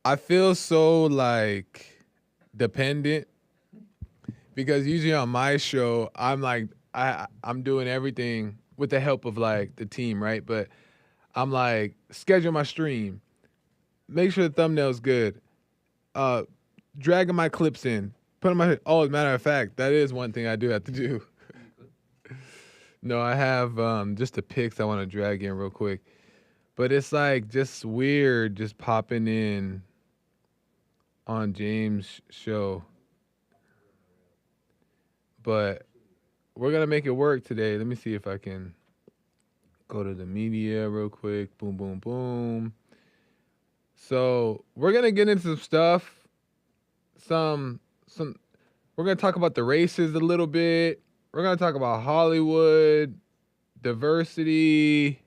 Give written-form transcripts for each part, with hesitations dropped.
I feel so like dependent because usually on my show, I'm like I'm doing everything with the help of like the team, right? But I'm like schedule my stream, make sure the thumbnail's good, uh, dragging my clips in, putting my oh, as a matter of fact, that is one thing I do have to do. No, I have just the pics I want to drag in real quick, but it's like just weird just popping in on James' show, but we're gonna make it work today. Let me see if I can go to the media real quick. Boom, boom, boom. So we're gonna get into some stuff. Some. We're gonna talk about the races a little bit. We're gonna talk about Hollywood, diversity,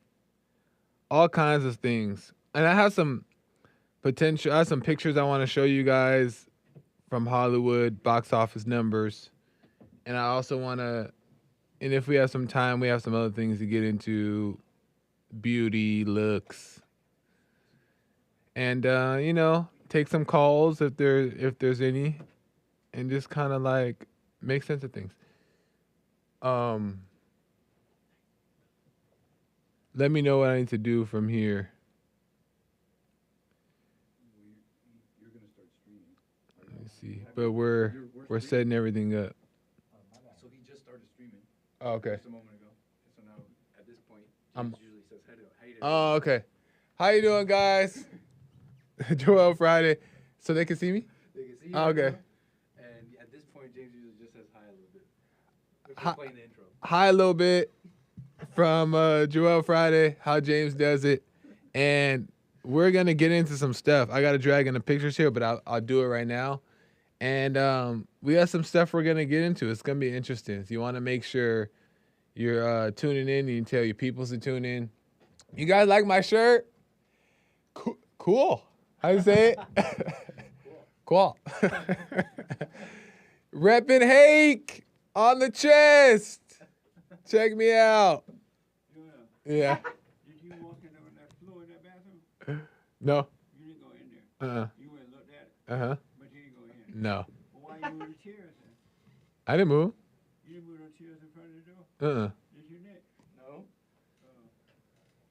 all kinds of things. And I have some potential. I have some pictures I want to show you guys from Hollywood box office numbers. And I also want to, and if we have some time, we have some other things to get into, beauty, looks, and take some calls if there's any, and just kind of like make sense of things. Um, Let me know what I need to do from here. You're gonna start streaming. Let me see, but we're setting everything up. So he just started streaming Oh, okay. just a moment ago. So now at this point, I'm- James usually says, "How you doing?" Oh, okay. How you doing, guys? Joel Friday, so they can see me. They can see you Oh, right okay. now. And at this point, James usually just says hi a little bit. Hi- Before playing the intro. Hi, a little bit from Joel Friday. How James does it, and we're gonna get into some stuff. I gotta drag in the pictures here, but I'll do it right now. And we got some stuff we're gonna get into. It's gonna be interesting. So you want to make sure you're tuning in. You can tell your peoples to tune in. You guys like my shirt? Cool. How you say it? Cool. Reppin' Hake on the chest. Check me out. Yeah. Did you walk in on that floor in that bathroom? No. You didn't go in there. You went and looked at it, Uh huh. but you didn't go in. No. Well, why you moved the chairs then? I didn't move. You didn't move those chairs in front of the door? Did you, Nick? No.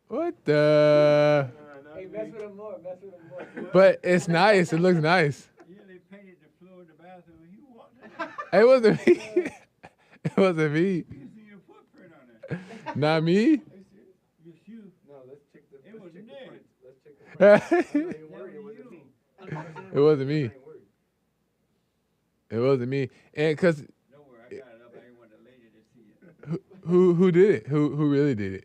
What the? Hey, mess with him more, mess with him more. But it's nice. It looks nice. Yeah, they painted the floor in the bathroom and you walked in. It wasn't me. It wasn't me. You can see your footprint on there. Not me. Your shoe. No, let's check the. It was check the Nick. prints. Let's check the prints. I'm not even That worried. It was wasn't you. me. It wasn't me. I ain't worried. It wasn't me. And cause Don't worry, I got it up. I didn't want the lady to see it. who did it? Who really did it?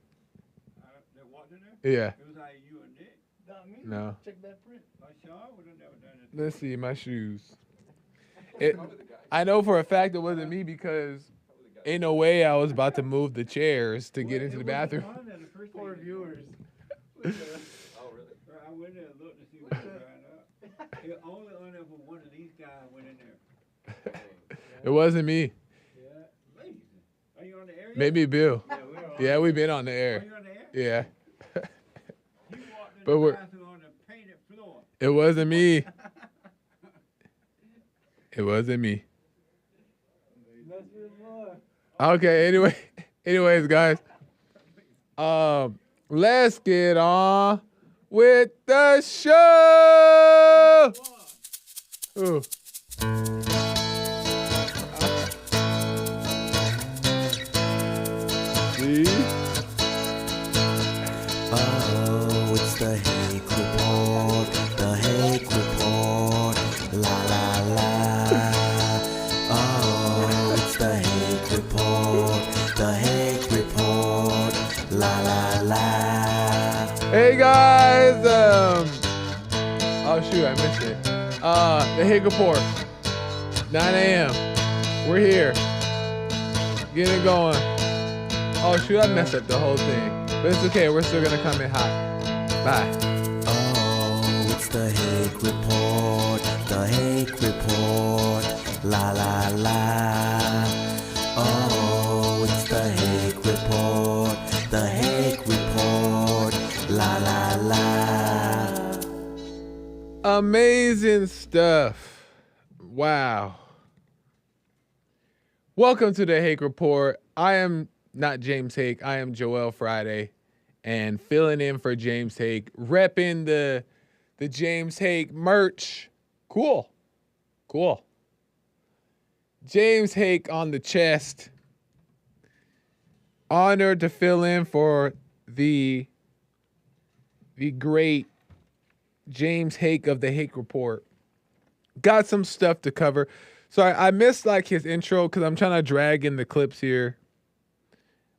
They walked in there? Yeah. It was like you and Nick. Not me. No. Check that print. Sean would have never done it. Let's see my shoes. It. I know for a fact it wasn't me because ain't no way I was about to move the chairs to get into the bathroom. Poor viewers. Oh, really? I went there and looked to see what was going up. It only on there for one of these guys went in there. It wasn't me. Yeah. Lazy. Are you on the air yet? Maybe Bill. Yeah, we're on. Yeah, we've been on the Are air. you on the air? Yeah. You walked in But the we're- bathroom on the painted floor. It wasn't me. It wasn't me. Mess with him more. Okay, anyways, guys. Let's get on with the show. Ooh. See? Oh, it's the Hake Report, the Hake Report, la la la. Oh, it's the Hake Report, the Hake Report, la la la. Hey guys. Oh shoot, I missed it. The Hake Report. 9 a.m. We're here. Get it going. Oh shoot, I messed up the whole thing. But it's okay, we're still gonna come in hot. Bye. Oh, it's the Hake Report, the Hake Report, la la la. Oh, it's the Hake Report, the Hake Report, la la la. Amazing stuff. Wow. Welcome to the Hake Report. I am not James Hake. I am Joel Friday, and filling in for James Hake, repping the James Hake merch. Cool. James Hake on the chest. Honored to fill in for the great James Hake of the Hake Report. Got some stuff to cover. So I missed like his intro because I'm trying to drag in the clips here.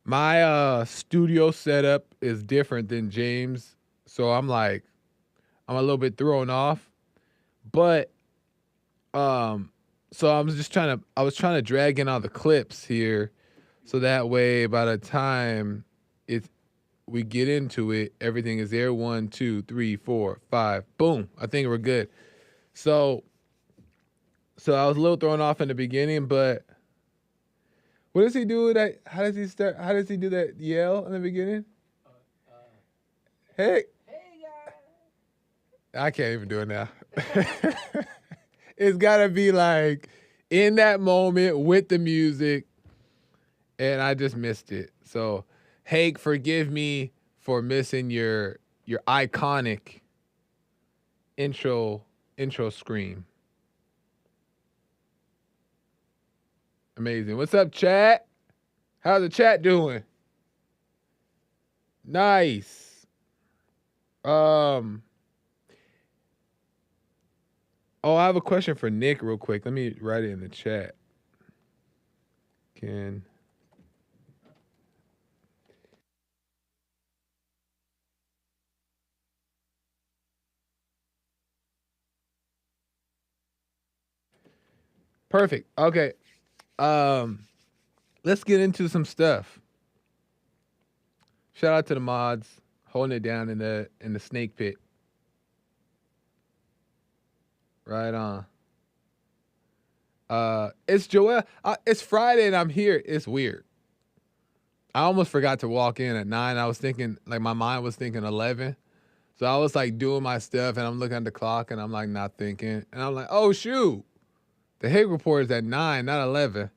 My studio setup is different than James, so I'm a little bit thrown off. But so I was trying to drag in all the clips here, so that way by the time we get into it, everything is there. 1, 2, 3, 4, 5. Boom. I think we're good. So I was a little thrown off in the beginning, but what does he do? How does he start? How does he do that yell in the beginning? Hey. Hey guys. I can't even do it now. It's gotta be like in that moment with the music, and I just missed it. So, Hake, forgive me for missing your iconic intro scream. Amazing. What's up, chat? How's the chat doing? Nice. Oh, I have a question for Nick real quick. Let me write it in the chat. Perfect. Okay. Let's get into some stuff. Shout out to the mods holding it down in the snake pit. Right on. It's Joel. It's Friday and I'm here. It's weird. I almost forgot to walk in at 9. I was thinking, like, my mind was thinking 11. So I was like doing my stuff and I'm looking at the clock and I'm like not thinking. And I'm like, oh shoot. The Hake Report is at 9, not 11.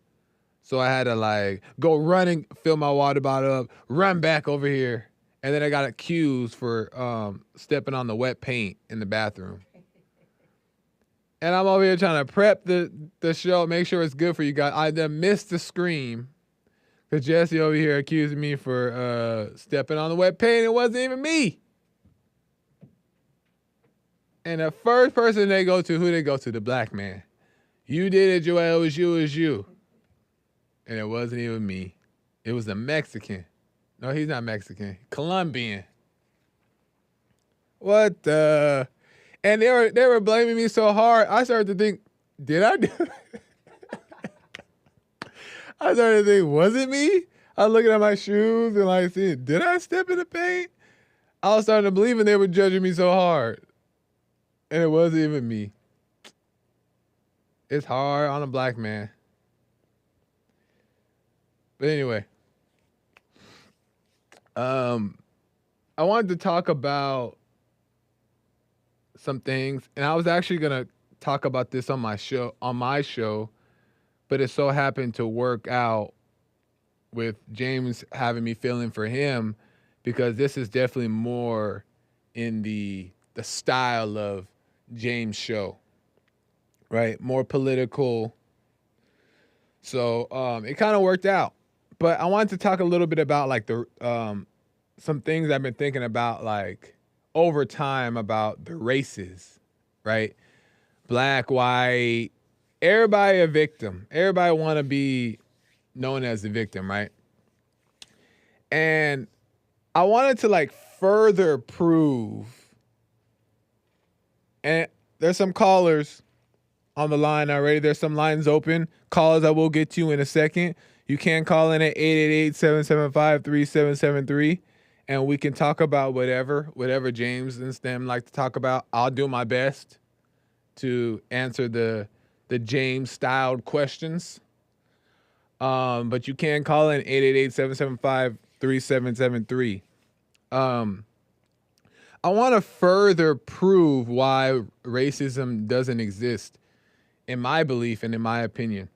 So I had to like go running, fill my water bottle up, run back over here. And then I got accused for stepping on the wet paint in the bathroom. And I'm over here trying to prep the show, make sure it's good for you guys. I then missed the scream because Jesse over here accusing me for stepping on the wet paint. It wasn't even me. And the first person they go to, who they go to? The black man. You did it, Joel. It was you. And it wasn't even me. It was a Mexican. No, he's not Mexican. Colombian. What the? And they were blaming me so hard. I started to think, did I do it? I started to think, was it me? I was looking at my shoes and like, see, did I step in the paint? I was starting to believe and they were judging me so hard. And it wasn't even me. It's hard on a black man. But anyway, I wanted to talk about some things, and I was actually gonna talk about this on my show, but it so happened to work out with James having me fill in for him because this is definitely more in the style of James' show, right? More political. So it kind of worked out. But I wanted to talk a little bit about like the some things I've been thinking about like over time about the races, right? Black, white, everybody a victim. Everybody want to be known as the victim, right? And I wanted to like further prove, and there's some callers on the line already. There's some lines open. Callers I will get to in a second. You can call in at 888-775-3773, and we can talk about whatever James and Stem like to talk about. I'll do my best to answer the James-styled questions. But you can call in 888-775-3773. I want to further prove why racism doesn't exist in my belief and in my opinion.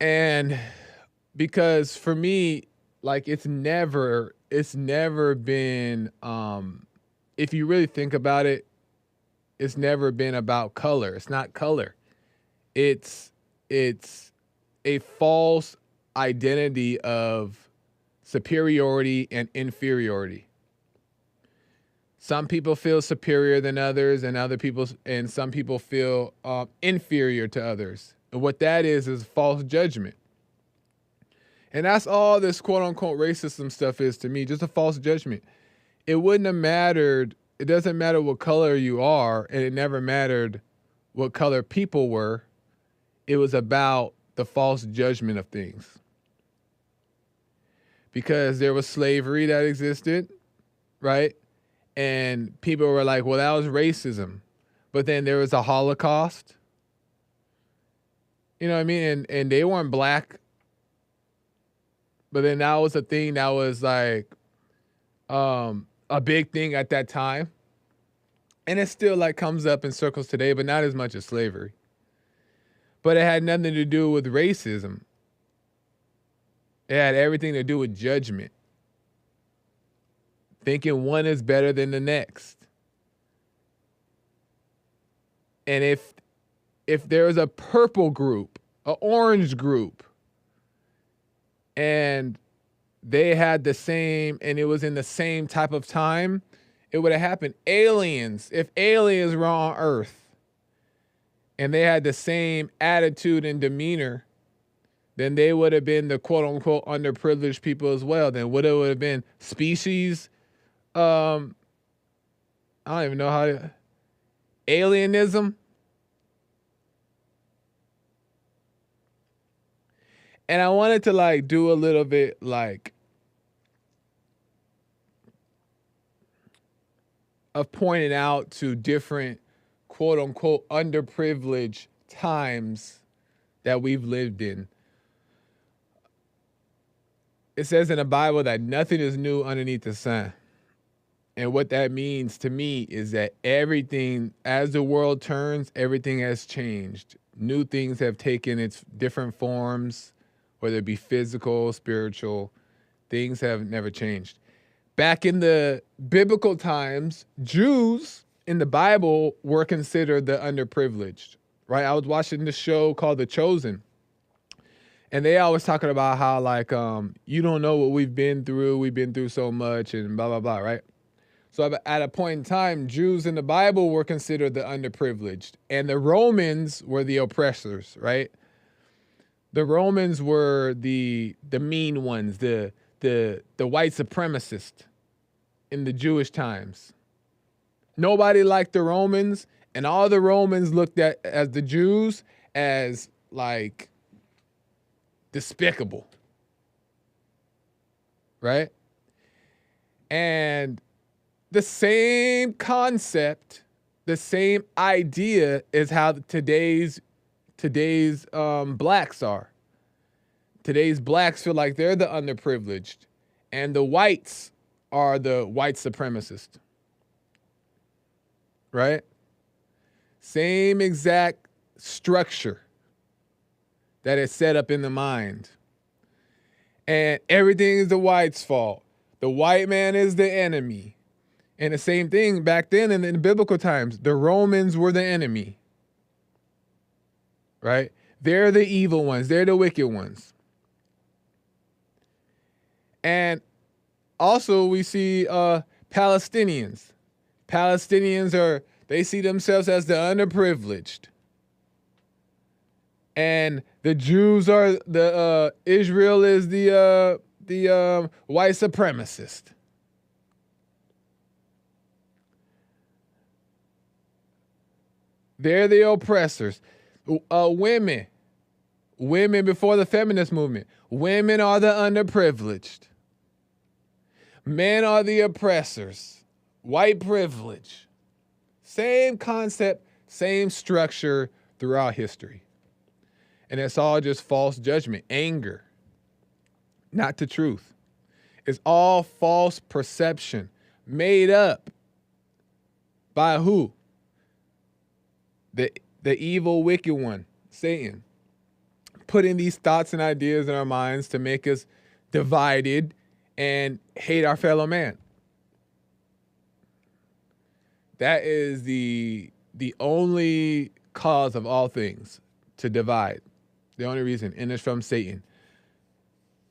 And because for me, like it's never been if you really think about it, it's never been about color. It's not color. It's a false identity of superiority and inferiority. Some people feel superior than others, and some people feel inferior to others. And what that is false judgment. And that's all this quote unquote racism stuff is to me, just a false judgment. It wouldn't have mattered. It doesn't matter what color you are, and it never mattered what color people were. It was about the false judgment of things. Because there was slavery that existed, right? And people were like, well, that was racism. But then there was a Holocaust. You know what I mean? And they weren't black. But then that was a thing that was like a big thing at that time. And it still like comes up in circles today, but not as much as slavery. But it had nothing to do with racism. It had everything to do with judgment. Thinking one is better than the next. And if there was a purple group, an orange group, and they had the same, and it was in the same type of time, it would have happened. Aliens, if aliens were on Earth, and they had the same attitude and demeanor, then they would have been the quote unquote underprivileged people as well. Then what it would have been species, I don't even know how to, alienism. And I wanted to like do a little bit like of pointing out to different quote unquote underprivileged times that we've lived in. It says in the Bible that nothing is new underneath the sun. And what that means to me is that everything, as the world turns, everything has changed. New things have taken its different forms, whether it be physical, spiritual, things have never changed. Back in the biblical times, Jews in the Bible were considered the underprivileged, right? I was watching this show called The Chosen. And they always talking about how like, you don't know what we've been through so much and blah, blah, blah, right? So at a point in time, Jews in the Bible were considered the underprivileged and the Romans were the oppressors, right? The Romans were the mean ones, the white supremacists in the Jewish times. Nobody liked the Romans, and all the Romans looked at as the Jews as like despicable, right? And the same concept, the same idea is how today's blacks are. Today's blacks feel like they're the underprivileged, and the whites are the white supremacists, right? Same exact structure that is set up in the mind. And everything is the white's fault. The white man is the enemy. And the same thing back then in the biblical times, the Romans were the enemy, right? They're the evil ones. They're the wicked ones. And also we see Palestinians. Palestinians they see themselves as the underprivileged. And the Jews are Israel is the white supremacist. They're the oppressors. Women before the feminist movement, women are the underprivileged. Men are the oppressors. White privilege. Same concept, same structure throughout history. And it's all just false judgment, anger, not the truth. It's all false perception, made up by who? The evil, wicked one, Satan, putting these thoughts and ideas in our minds to make us divided and hate our fellow man. That is the only cause of all things, to divide. The only reason, and it's from Satan.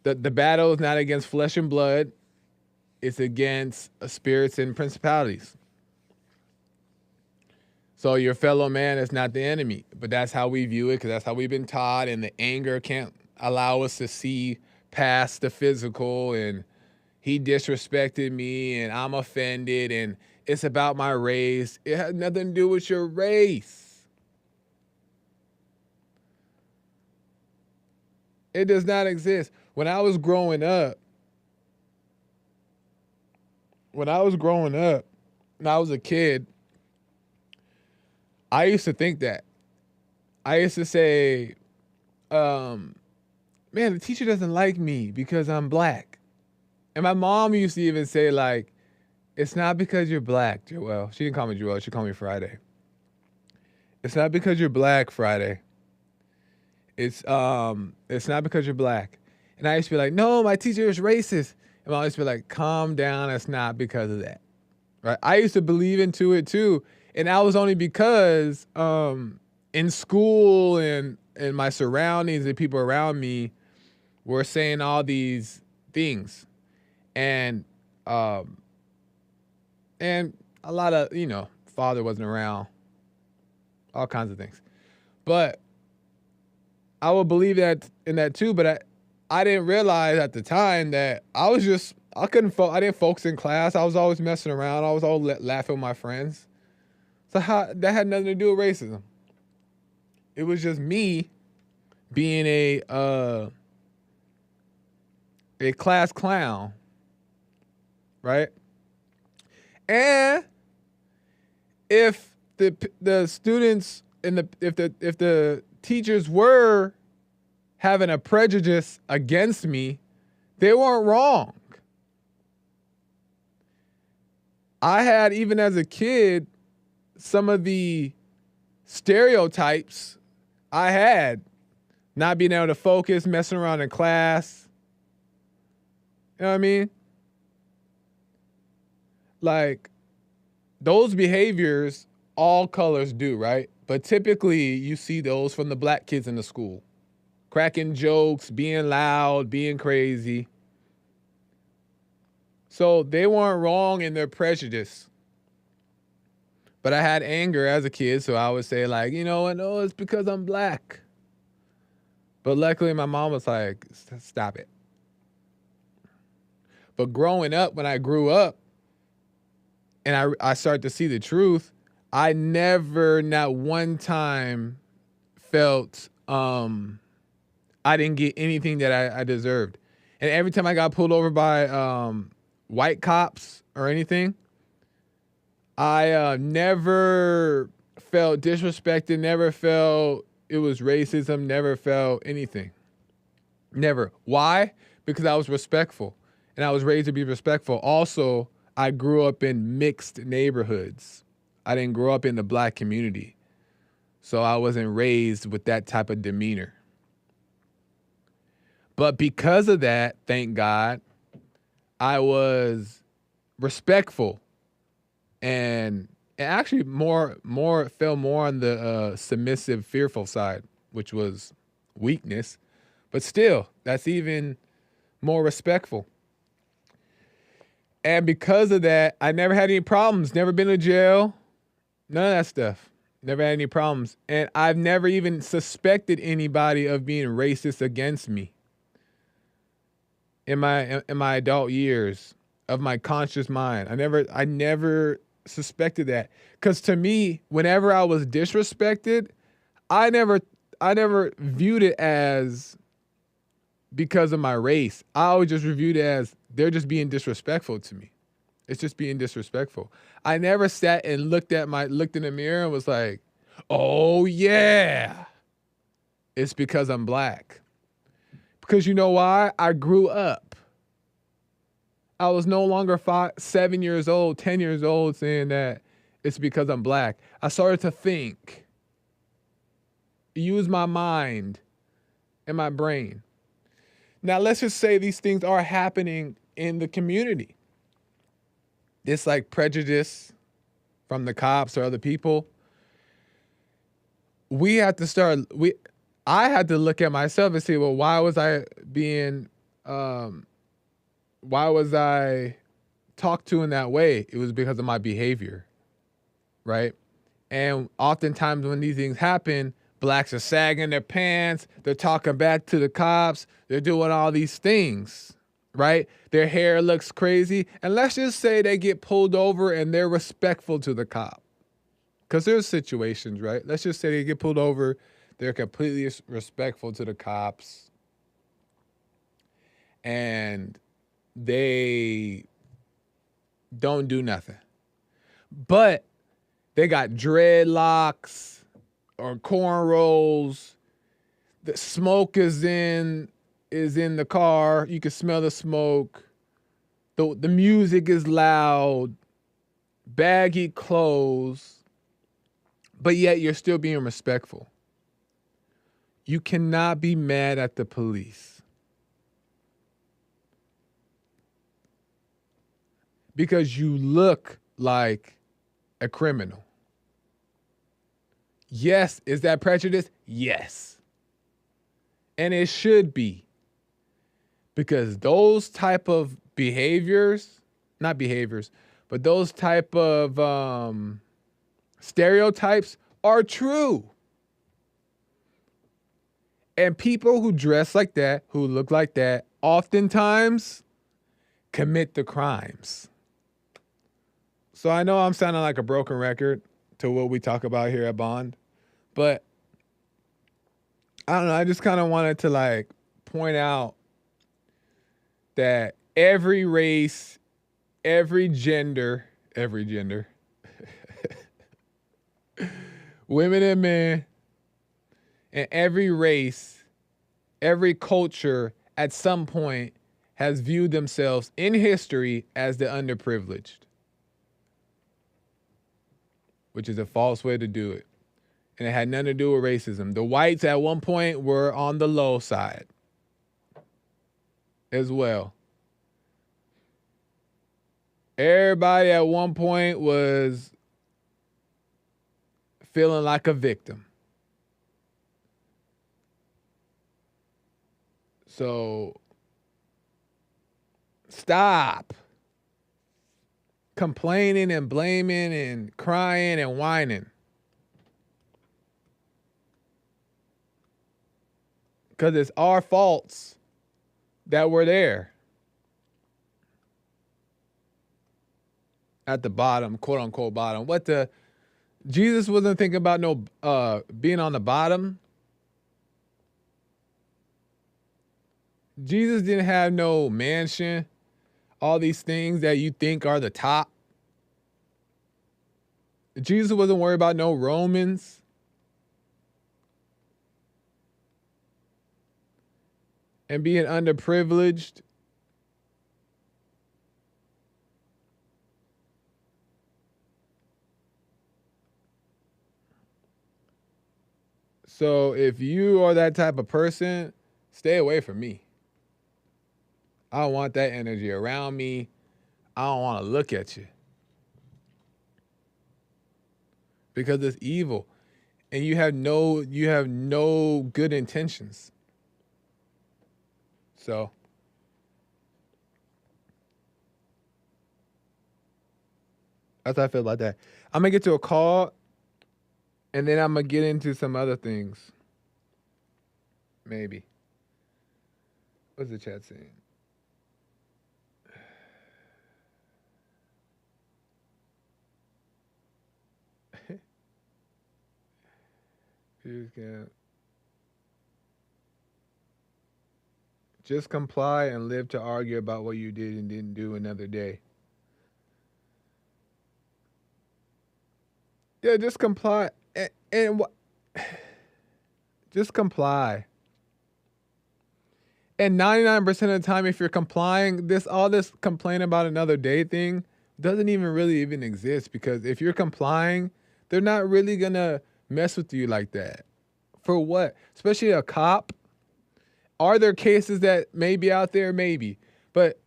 The battle is not against flesh and blood. It's against spirits and principalities. So your fellow man is not the enemy, but that's how we view it, because that's how we've been taught, and the anger can't allow us to see past the physical, and he disrespected me, and I'm offended, and it's about my race. It has nothing to do with your race. It does not exist. When I was growing up, and I was a kid, I used to think that. I used to say, man, the teacher doesn't like me because I'm black. And my mom used to even say, like, it's not because you're black, Joel. She didn't call me Joel. She called me Friday. It's not because you're black, Friday. It's not because you're black. And I used to be like, no, my teacher is racist. And I used to be like, calm down. It's not because of that. Right? I used to believe into it too. And that was only because in school and my surroundings and people around me were saying all these things. And a lot of, father wasn't around, all kinds of things. But I would believe that in that too, but I didn't realize at the time that I didn't focus in class. I was always messing around. I was always laughing with my friends. So that had nothing to do with racism. It was just me being a class clown, right? And if the students and if the teachers were having a prejudice against me, they weren't wrong. I had, even as a kid, some of the stereotypes I had, not being able to focus, messing around in class. You know what I mean? Like, those behaviors, all colors do, right? But typically, you see those from the black kids in the school. Cracking jokes, being loud, being crazy. So they weren't wrong in their prejudice. But I had anger as a kid, so I would say, like, you know what, no, it's because I'm black. But luckily, my mom was like, stop it. But growing up, when I grew up, and I started to see the truth, I never, not one time, felt I didn't get anything that I deserved. And every time I got pulled over by white cops or anything, I never felt disrespected, never felt it was racism, never felt anything. Never. Why? Because I was respectful, and I was raised to be respectful. Also, I grew up in mixed neighborhoods. I didn't grow up in the black community, so I wasn't raised with that type of demeanor. But because of that, thank God, I was respectful. And actually fell more on the submissive, fearful side, which was weakness. But still, that's even more respectful. And because of that, I never had any problems. Never been to jail. None of that stuff. Never had any problems. And I've never even suspected anybody of being racist against me in my adult years of my conscious mind. I never suspected that, because to me, whenever I was disrespected, I never viewed it as because of my race. I always just viewed it as they're just being disrespectful to me. It's just being disrespectful. I never sat and looked in the mirror and was like, oh yeah, it's because I'm black. Because you know why? I grew up. I was no longer 7 years old, 10 years old saying that it's because I'm black. I started to think, use my mind and my brain. Now, let's just say these things are happening in the community. It's like prejudice from the cops or other people. We have to start, I had to look at myself and say, well, why was I talked to in that way? It was because of my behavior, right? And oftentimes when these things happen, blacks are sagging their pants, they're talking back to the cops, they're doing all these things, right? Their hair looks crazy. And let's just say they get pulled over and they're respectful to the cop. Because there's situations, right? Let's just say they get pulled over, they're completely respectful to the cops, and they don't do nothing. But they got dreadlocks or cornrows. The smoke is in the car. You can smell the smoke. The music is loud. Baggy clothes. But yet you're still being respectful. You cannot be mad at the police. Because you look like a criminal. Yes, is that prejudice? Yes. And it should be. Because those type of behaviors, not behaviors, but those type of stereotypes are true. And people who dress like that, who look like that, oftentimes commit the crimes. So I know I'm sounding like a broken record to what we talk about here at Bond, but I don't know, I just kind of wanted to like point out that every race, every gender, women and men, and every race, every culture at some point has viewed themselves in history as the underprivileged, which is a false way to do it. And it had nothing to do with racism. The whites at one point were on the low side as well. Everybody at one point was feeling like a victim. So stop complaining and blaming and crying and whining. Because it's our faults that we're there. At the bottom, quote unquote bottom. Jesus wasn't thinking about no being on the bottom. Jesus didn't have no mansion, all these things that you think are the top. Jesus wasn't worried about no Romans. And being underprivileged. So if you are that type of person, stay away from me. I don't want that energy around me. I don't want to look at you. Because it's evil. And you have no good intentions. So that's how I feel about that. I'm gonna get to a call and then I'm gonna get into some other things. Maybe. What's the chat saying? Just comply and live to argue about what you did and didn't do another day. Yeah, just comply. And just comply. And 99% of the time, if you're complying, all this complain about another day thing doesn't even really even exist, because if you're complying, they're not really gonna mess with you like that. For what? Especially a cop. Are there cases that may be out there? Maybe. But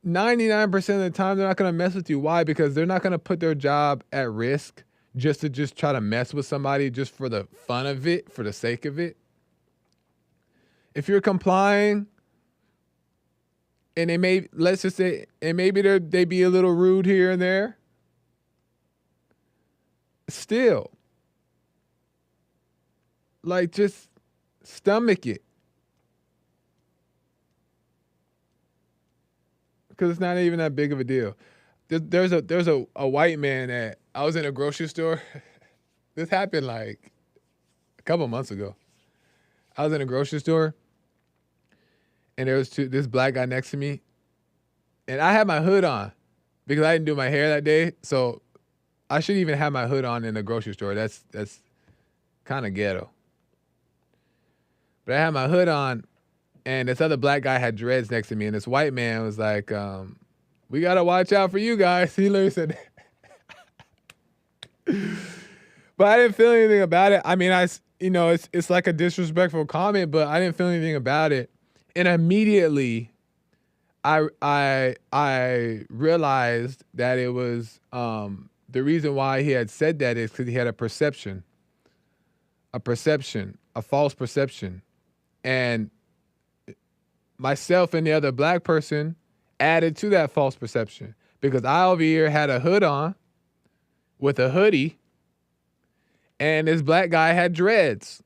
99% of the time, they're not gonna mess with you. Why? Because they're not gonna put their job at risk just to try to mess with somebody just for the fun of it, for the sake of it. If you're complying, and let's just say, and maybe they be a little rude here and there, still, like, just stomach it. Because it's not even that big of a deal. There's a white man that I was in a grocery store. This happened like a couple months ago. I was in a grocery store, and there was this black guy next to me, and I had my hood on because I didn't do my hair that day, so I shouldn't even have my hood on in the grocery store. That's kind of ghetto. But I had my hood on, and this other black guy had dreads next to me, and this white man was like, "We gotta watch out for you guys." He literally said that. But I didn't feel anything about it. I mean, it's like a disrespectful comment, but I didn't feel anything about it. And immediately, I realized that it was the reason why he had said that is because he had a false perception, and myself and the other black person added to that false perception, because I over here had a hood on with a hoodie, and this black guy had dreads.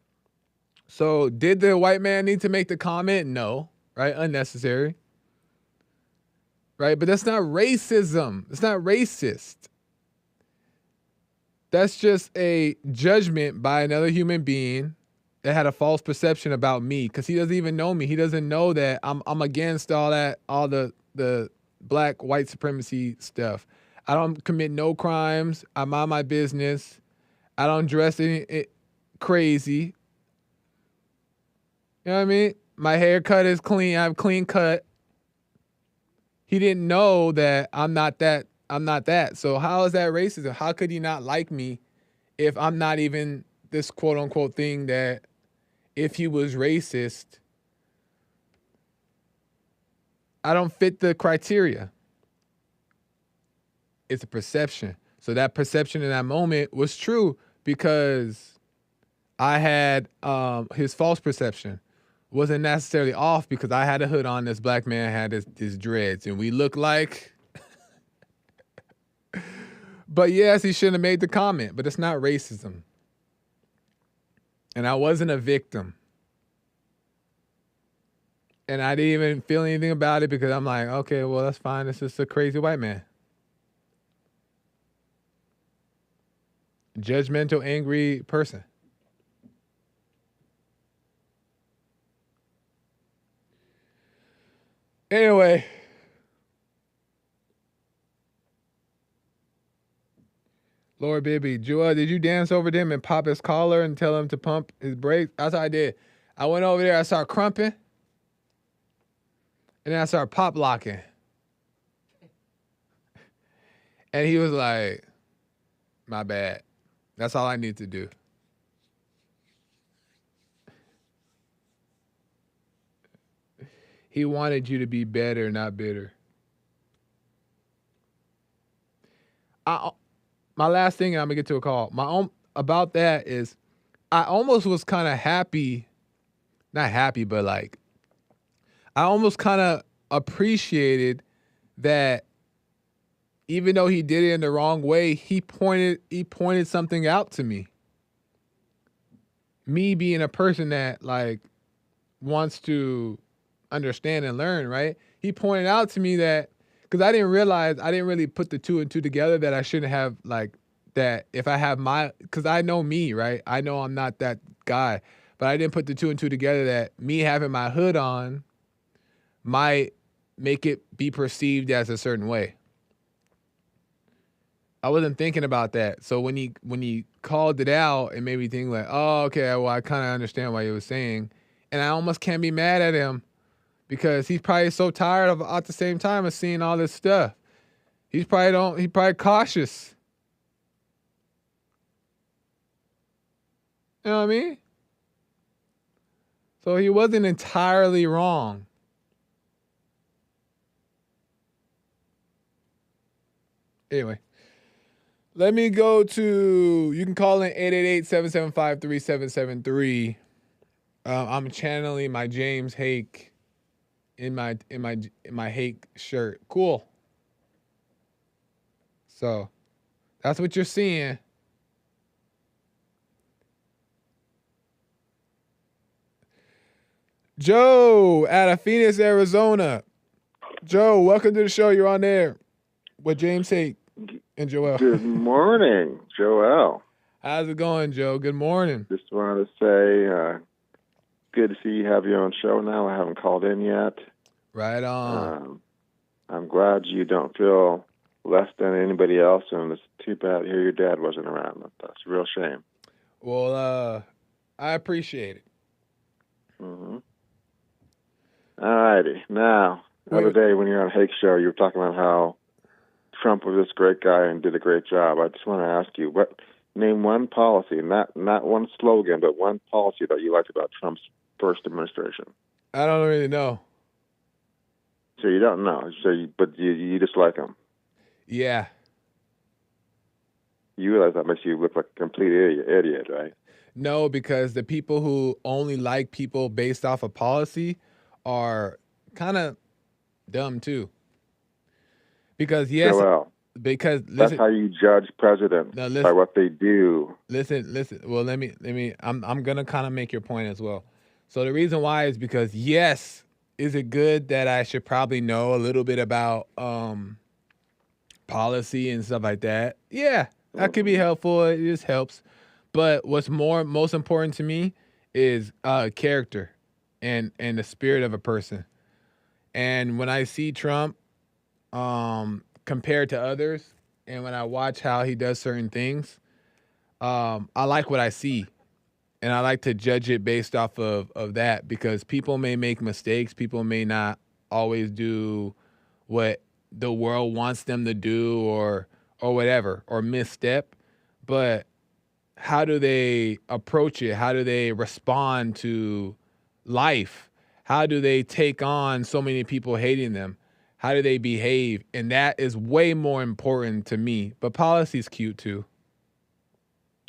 So did the white man need to make the comment? No, right? Unnecessary. Right? But that's not racism. It's not racist. That's just a judgment by another human being that had a false perception about me, because he doesn't even know me. He doesn't know that I'm against all the black white supremacy stuff. I don't commit no crimes. I mind my business. I don't dress crazy. You know what I mean? My haircut is clean. I have clean cut. He didn't know that I'm not that. So how is that racism? How could he not like me if I'm not even this quote unquote thing that if he was racist, I don't fit the criteria. It's a perception. So that perception in that moment was true because I had his false perception wasn't necessarily off, because I had a hood on. This black man had his dreads, and we look like. But yes, he shouldn't have made the comment, but it's not racism. And I wasn't a victim. And I didn't even feel anything about it, because I'm like, okay, well, that's fine. It's just a crazy white man. Judgmental, angry person. Anyway. Lord Bibby, Joel, did you dance over them and pop his collar and tell him to pump his brakes? That's what I did. I went over there, I started crumping, and then I started pop locking. And he was like, my bad. That's all I need to do. He wanted you to be better, not bitter. My last thing, and I'm gonna get to a call. About that is, I almost was kind of happy, not happy, but like, I almost kind of appreciated that, even though he did it in the wrong way, he pointed something out to me. Me being a person that like wants to understand and learn, right? He pointed out to me that, because I didn't really put the two and two together, that I shouldn't have, like, that if I have because I know me, right? I know I'm not that guy, but I didn't put the two and two together that me having my hood on might make it be perceived as a certain way. I wasn't thinking about that. So when he called it out, it made me think like, oh, okay, well, I kind of understand what he was saying. And I almost can't be mad at him, because he's probably so tired of at the same time of seeing all this stuff. He probably cautious. You know what I mean? So he wasn't entirely wrong. Anyway, let me go to, you can call in 888-775-3773. I'm channeling my James Hake in my Hake shirt. Cool. So that's what you're seeing. Joe out of Phoenix, Arizona. Joe, welcome to the show. You're on there with James Hake and Joel. Good morning, Joel. How's it going, Joe? Good morning. Just wanted to say, good to see you have your own show now. I haven't called in yet. Right on. I'm glad you don't feel less than anybody else, and it's too bad to hear your dad wasn't around. That's a real shame. Well, I appreciate it. Mm-hmm. All righty. Now, the other day when you were on Hake's show, you were talking about how Trump was this great guy and did a great job. I just want to ask you, name one policy, not one slogan, but one policy that you liked about Trump's first administration. I don't really know. So you don't know, but you just like him. Yeah. You realize that makes you look like a complete idiot, right? No, because the people who only like people based off of policy are kind of dumb too. Because yes, Joel, because that's listen, how you judge presidents, no, listen, by what they do. Listen. Well, let me. I'm gonna kind of make your point as well. So the reason why is because yes, is it good that I should probably know a little bit about policy and stuff like that? Yeah, that could be helpful. It just helps. But what's most important to me is character and the spirit of a person. And when I see Trump compared to others, and when I watch how he does certain things, I like what I see. And I like to judge it based off of that, because people may make mistakes. People may not always do what the world wants them to do or whatever, or misstep. But how do they approach it? How do they respond to life? How do they take on so many people hating them? How do they behave? And that is way more important to me. But policy's cute too.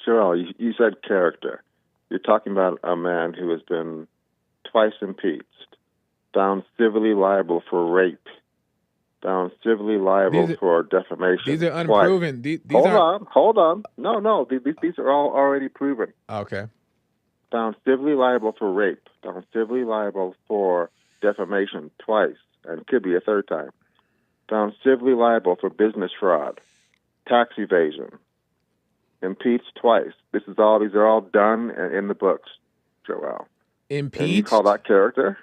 Joel, you said character. You're talking about a man who has been twice impeached, found civilly liable for rape, found civilly liable for defamation. These are unproven. Hold on. No. These are all already proven. Okay. Found civilly liable for rape, found civilly liable for defamation twice, and could be a third time. Found civilly liable for business fraud, tax evasion, impeached twice. These are all done and in the books, Joel. Impeached? And you call that character?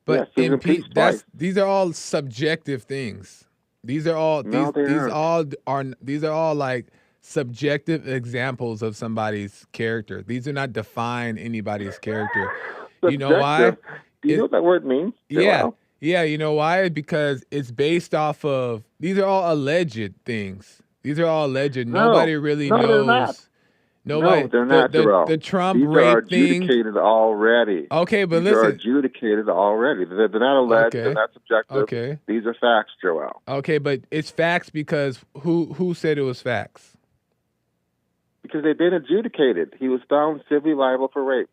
But yes, impeached twice. These are all subjective things. These are all these are all like subjective examples of somebody's character. These do not define anybody's character. You know why? Do you know what that word means, Joel? Yeah, you know why? Because it's based off of, these are all alleged things. These are all alleged. Nobody really knows. They're not. Nobody. No, they're not, Joel. The Trump these rape thing. These are adjudicated already. Okay, but these listen. are adjudicated already. They're not alleged. Okay. They're not subjective. Okay. These are facts, Joel. Okay, but it's facts because who said it was facts? Because they've been adjudicated. He was found civilly liable for rape.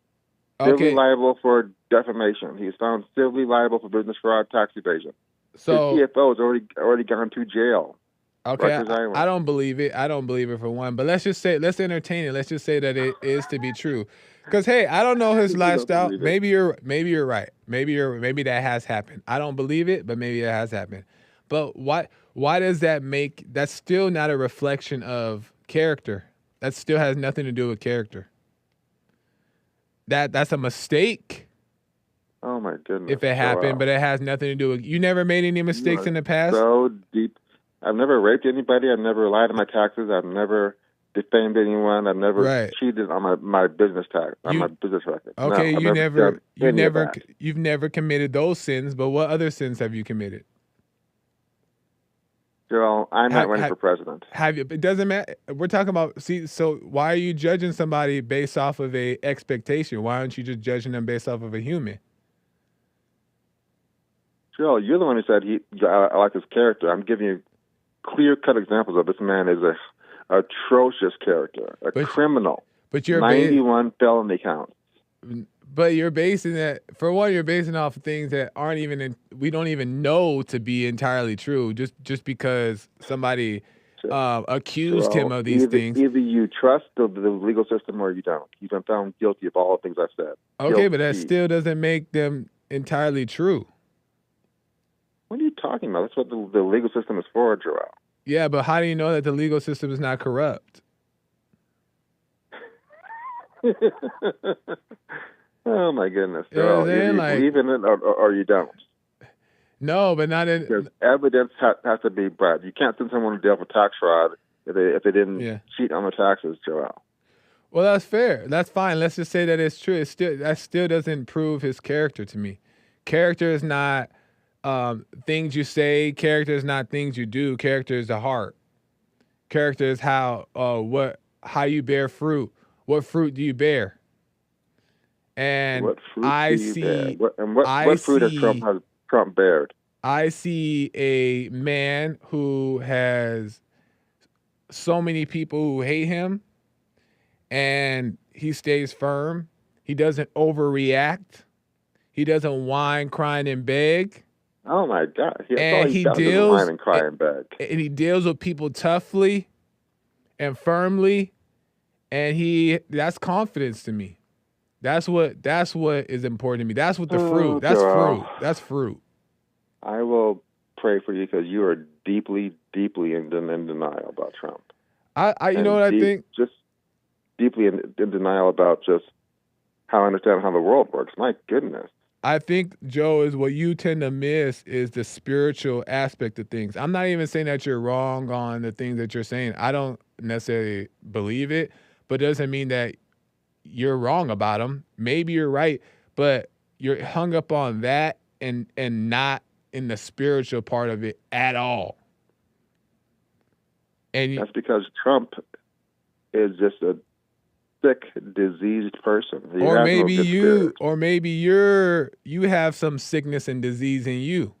Civilly liable for defamation. He was found civilly liable for business fraud, tax evasion. So his CFO has already gone to jail. Okay, I don't believe it. I don't believe it for one. But let's entertain it. Let's just say that it is to be true. Because hey, I don't know his lifestyle. Maybe you're right. Maybe that has happened. I don't believe it, but maybe it has happened. But why does that make? That's still not a reflection of character. That still has nothing to do with character. That's a mistake. Oh my goodness! If it happened, but it has nothing to do with. You never made any mistakes in the past. So deep. I've never raped anybody. I've never lied on my taxes. I've never defamed anyone. I've never Right. cheated on my business tax, on You- my business record. Okay, no, I've you never, done you any of never, that. you've never committed those sins. But what other sins have you committed? Joel, I'm Ha- not running ha- for president. Have you? It doesn't matter. We're talking about. See, so why are you judging somebody based off of a expectation? Why aren't you just judging them based off of a human? Joel, you're the one who said I like his character. I'm giving you clear-cut examples of this man is a atrocious character, a But- criminal. But you're 91 felony counts. But you're basing that, for one, you're basing off of things that aren't even we don't even know to be entirely true. Just because somebody accused him of these things. Either you trust the legal system or you don't. You don't sound guilty of all the things I've said. Okay, but that Guilty. still doesn't make them entirely true. What are you talking about? That's what the legal system is for, Joel. Yeah, but how do you know that the legal system is not corrupt? Oh my goodness, You know what I'm Joel. saying? You Like- believe in it or you don't. No, but not in. Because evidence has to be brought. You can't send someone to jail for tax fraud if they didn't Yeah. cheat on the taxes, Joel. Well, that's fair. That's fine. Let's just say that it's true. That still doesn't prove his character to me. Character is not things you say. Character is not things you do. Character is the heart. Character is how you bear fruit. What fruit do you bear? And What fruit I do you see. bear? What I fruit has see- Trump bared? I see a man who has so many people who hate him, and he stays firm. He doesn't overreact. He doesn't whine, cry, and beg. Oh my God! That's And all he he does is deals- whine and cry and beg. And he deals with people toughly and firmly, and that's confidence to me. That's what is important to me. That's what the fruit. That's Joel. fruit. That's fruit. I will pray for you because you are deeply, deeply in denial about Trump. You know what I think? Just deeply in denial about just how I understand how the world works. My goodness. I think, Joe, is what you tend to miss is the spiritual aspect of things. I'm not even saying that you're wrong on the things that you're saying. I don't necessarily believe it, but it doesn't mean that you're wrong about them. Maybe you're right, but you're hung up on that and not in the spiritual part of it at all. And That's because Trump is just a sick, diseased person. He or has maybe no good spirit. you have some sickness and disease in you.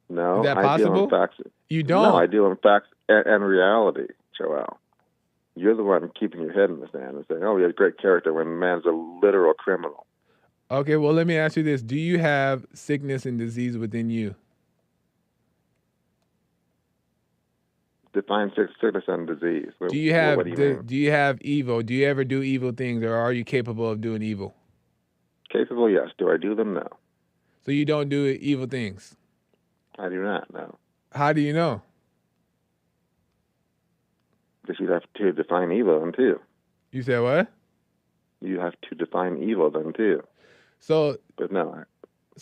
No, Is that I deal possible? in facts. You don't. No, I deal in facts and reality, Joel. You're the one keeping your head in the sand and saying, "Oh, he has great character," when the man's a literal criminal. Okay, well, let me ask you this. Do you have sickness and disease within you? Define sickness and disease. Do you have What do you mean? do you have evil? Do you ever do evil things, or are you capable of doing evil? Capable, yes. Do I do them? No. So you don't do evil things. I do not. No. How do you know? Because you have to define evil then too. You said what? You have to define evil then too. So But no,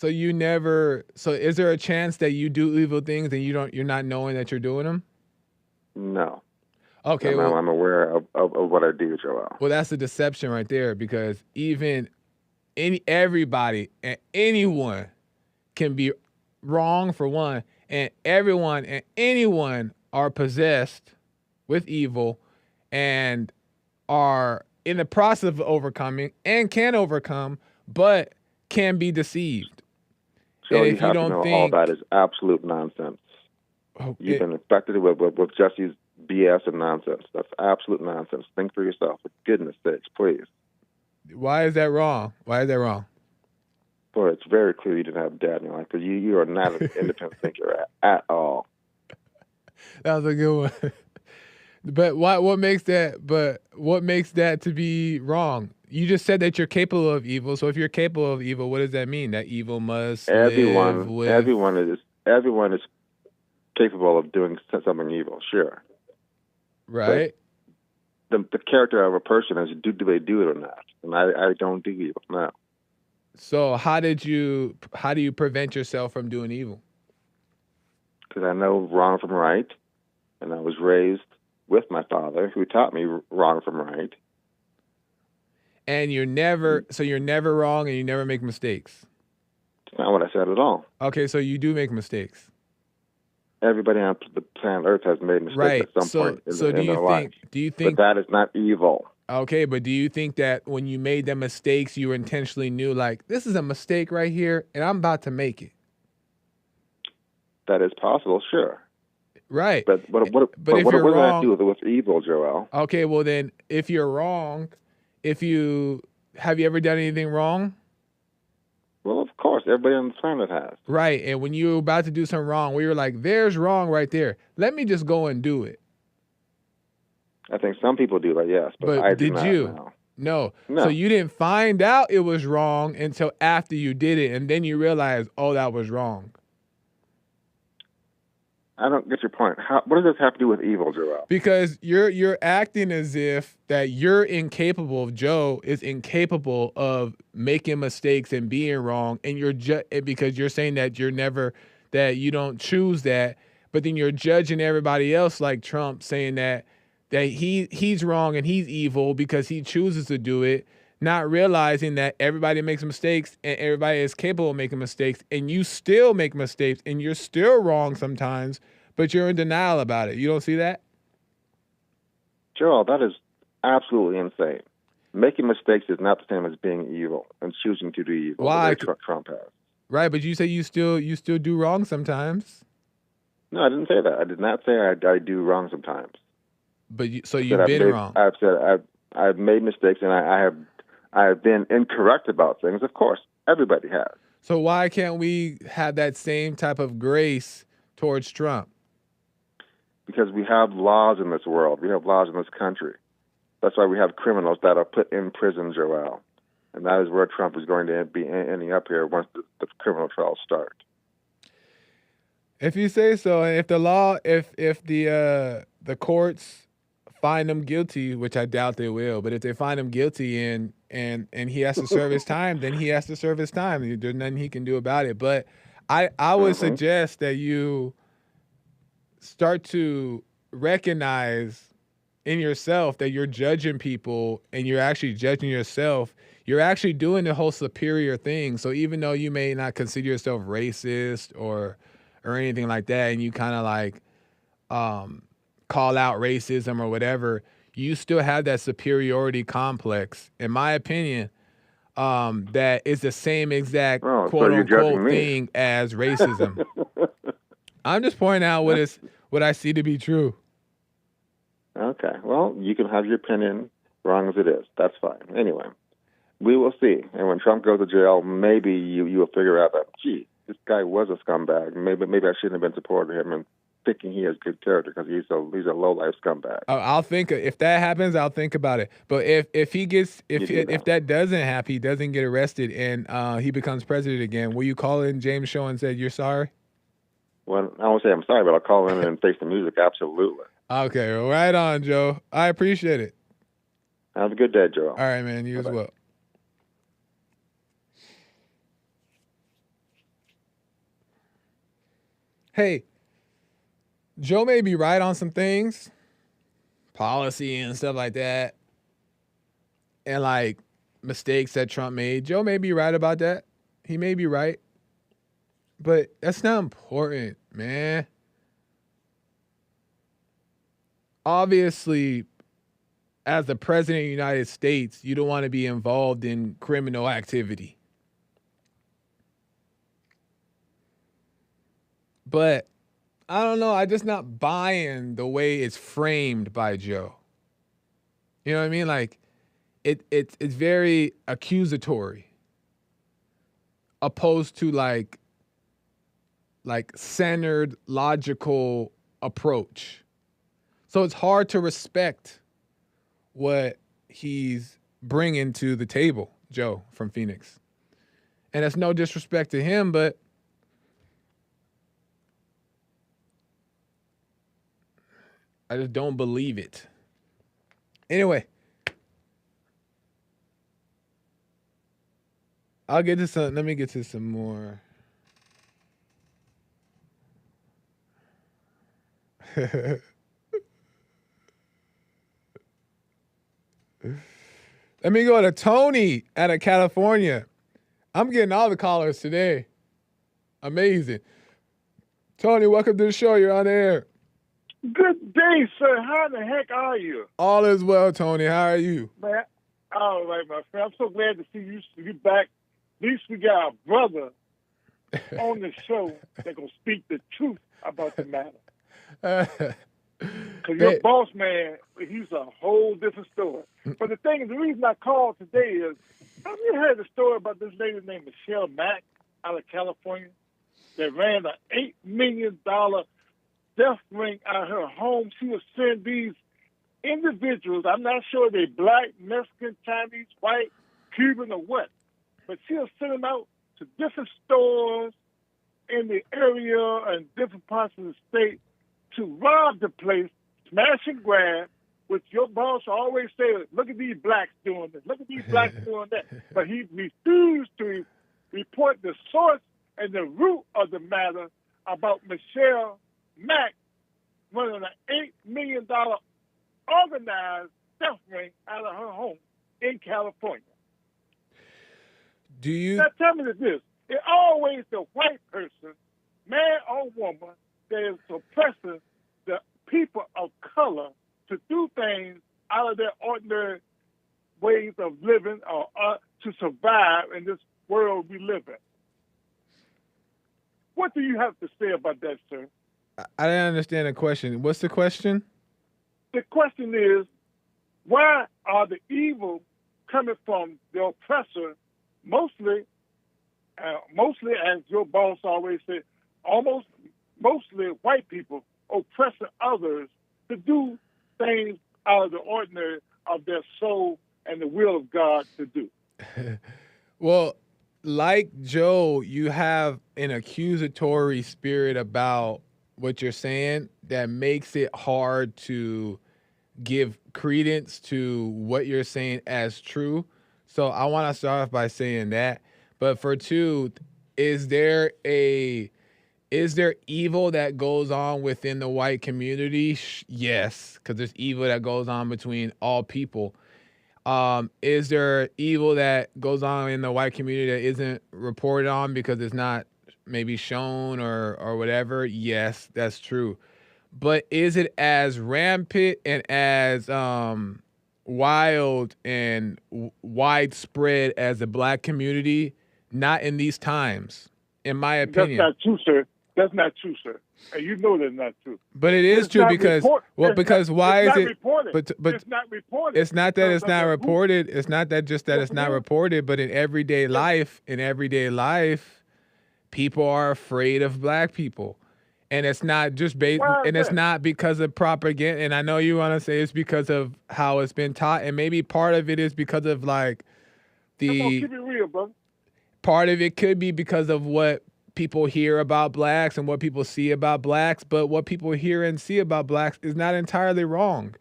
you never. So is there a chance that you do evil things and you're not knowing that you're doing them? no. Okay. I'm aware of what I do, Joel. Well, that's a deception right there, because even everybody and anyone can be wrong for one, and everyone and anyone are possessed with evil and are in the process of overcoming and can overcome, but can be deceived. So And you if you have don't to know think- all that is absolute nonsense. You've been infected with Jesse's BS and nonsense. That's absolute nonsense. Think for yourself. For goodness sakes, please. Why is that wrong? Why is that wrong? Boy, it's very clear you didn't have dad in your life because you are not an independent thinker at all. That was a good one. But what makes that to be wrong? You just said that you're capable of evil. So if you're capable of evil, what does that mean? That evil must live with... Everyone is capable of doing something evil, sure. Right? The character of a person is do they do it or not? And I don't do evil, no. So how do you prevent yourself from doing evil? Because I know wrong from right, and I was raised with my father, who taught me wrong from right. And you're never wrong and you never make mistakes. It's not what I said at all. Okay, so you do make mistakes. Everybody on the planet Earth has made mistakes Right. at some point in do their you life. do you But think that is not evil. okay, but do you think that when you made the mistakes you intentionally knew like this is a mistake right here and I'm about to make it? That is possible, sure. Right. But what if what you're does that wrong, do with evil, Joel? okay, well then if you're wrong, have you ever done anything wrong? Well, of course, everybody on the planet has. Right. And when you were about to do something wrong, we were like, there's wrong right there. Let me just go and do it. I think some people do that, yes, but I do did not. you? No. So you didn't find out it was wrong until after you did it, and then you realized, oh, that was wrong. I don't get your point. What does this have to do with evil, Joel? Because you're acting as if that you're incapable. Joe is incapable of making mistakes and being wrong, and because you're saying that that you don't choose that, but then you're judging everybody else like Trump, saying that he's wrong and he's evil because he chooses to do it, not realizing that everybody makes mistakes and everybody is capable of making mistakes, and you still make mistakes and you're still wrong sometimes, but you're in denial about it. You don't see that? Joel, that is absolutely insane. Making mistakes is not the same as being evil and choosing to do evil. Why? The way Trump has. Right, but you say you still do wrong sometimes. No, I didn't say that. I did not say I do wrong sometimes. But you've been wrong. I've said I've made mistakes and I have been incorrect about things. Of course, everybody has. So why can't we have that same type of grace towards Trump? Because we have laws in this world. We have laws in this country. That's why we have criminals that are put in prison, Joel. And that is where Trump is going to be ending up here once the criminal trials start. If you say so, and if the law, if the courts find him guilty, which I doubt they will, but if they find him guilty and he has to serve his time, then he has to serve his time. There's nothing he can do about it. But I would suggest that you start to recognize in yourself that you're judging people and you're actually judging yourself. You're actually doing the whole superior thing. So even though you may not consider yourself racist or anything like that, and you kind of like call out racism or whatever, you still have that superiority complex, in my opinion, that is the same exact quote unquote thing as racism. I'm just pointing out what I see to be true. Okay. Well, you can have your opinion, wrong as it is. That's fine. Anyway, we will see. And when Trump goes to jail, maybe you will figure out that, gee, this guy was a scumbag. Maybe I shouldn't have been supporting him and thinking he has good character because he's a low-life scumbag. I'll think if that happens, I'll think about it. But if that doesn't happen, he doesn't get arrested and he becomes president again, will you call in James' show and say you're sorry? Well, I won't say I'm sorry, but I'll call in and face the music. Absolutely. Okay, well, right on, Joe. I appreciate it. Have a good day, Joe. All right, man. You as well. Hey, Joe may be right on some things, policy and stuff like that, and like mistakes that Trump made. Joe may be right about that. He may be right. But that's not important, man. Obviously, as the president of the United States, you don't want to be involved in criminal activity. But I don't know. I'm just not buying the way it's framed by Joe. You know what I mean? Like, it's very accusatory, opposed to like centered, logical approach. So it's hard to respect what he's bringing to the table, Joe from Phoenix. And that's no disrespect to him, but I just don't believe it. Anyway, let me get to some more. Let me go to Tony out of California. I'm getting all the callers today. Amazing. Tony, welcome to the show. You're on air. Good day, sir. How the heck are you? All is well, Tony. How are you? Man, all right, my friend. I'm so glad to see you back. At least we got a brother on the show that gonna speak the truth about the matter. Because your boss man, he's a whole different story. But the thing is, the reason I called today is, have you heard the story about this lady named Michelle Mack out of California that ran an $8 million death ring out of her home? She would send these individuals, I'm not sure they black, Mexican, Chinese, white, Cuban, or what, but she'll send them out to different stores in the area and different parts of the state to rob the place, smash and grab, which your boss always said, look at these blacks doing this, look at these blacks doing that. But he refused to report the source and the root of the matter about Michelle Mack running an $8 million organized death ring out of her home in California. Do you? Now tell me this, it's always the white person, man or woman, that is oppressing the people of color to do things out of their ordinary ways of living or to survive in this world we live in. What do you have to say about that, sir? I didn't understand the question. What's the question? The question is, why are the evil coming from the oppressor, mostly, as your boss always said, mostly white people oppressing others to do things out of the ordinary of their soul and the will of God to do? Well, like Joe, you have an accusatory spirit about what you're saying that makes it hard to give credence to what you're saying as true. So I want to start off by saying that. But for two, is there evil that goes on within the white community? Yes, because there's evil that goes on between all people. Is there evil that goes on in the white community that isn't reported on because it's not maybe shown or whatever? Yes, that's true. But is it as rampant and as wild and widespread as the black community? Not in these times, in my opinion. That's not true, sir. That's not true, sir. And you know that's not true. But it is true because why is it? But it's not reported. It's not that it's not reported. It's not that just that it's not reported. But in everyday life, people are afraid of black people, and it's not just based. And it's not because of propaganda. And I know you want to say it's because of how it's been taught, and maybe part of it is because of like the. Come on, keep it real, brother. Part of it could be because of what people hear about blacks and what people see about blacks, but what people hear and see about blacks is not entirely wrong.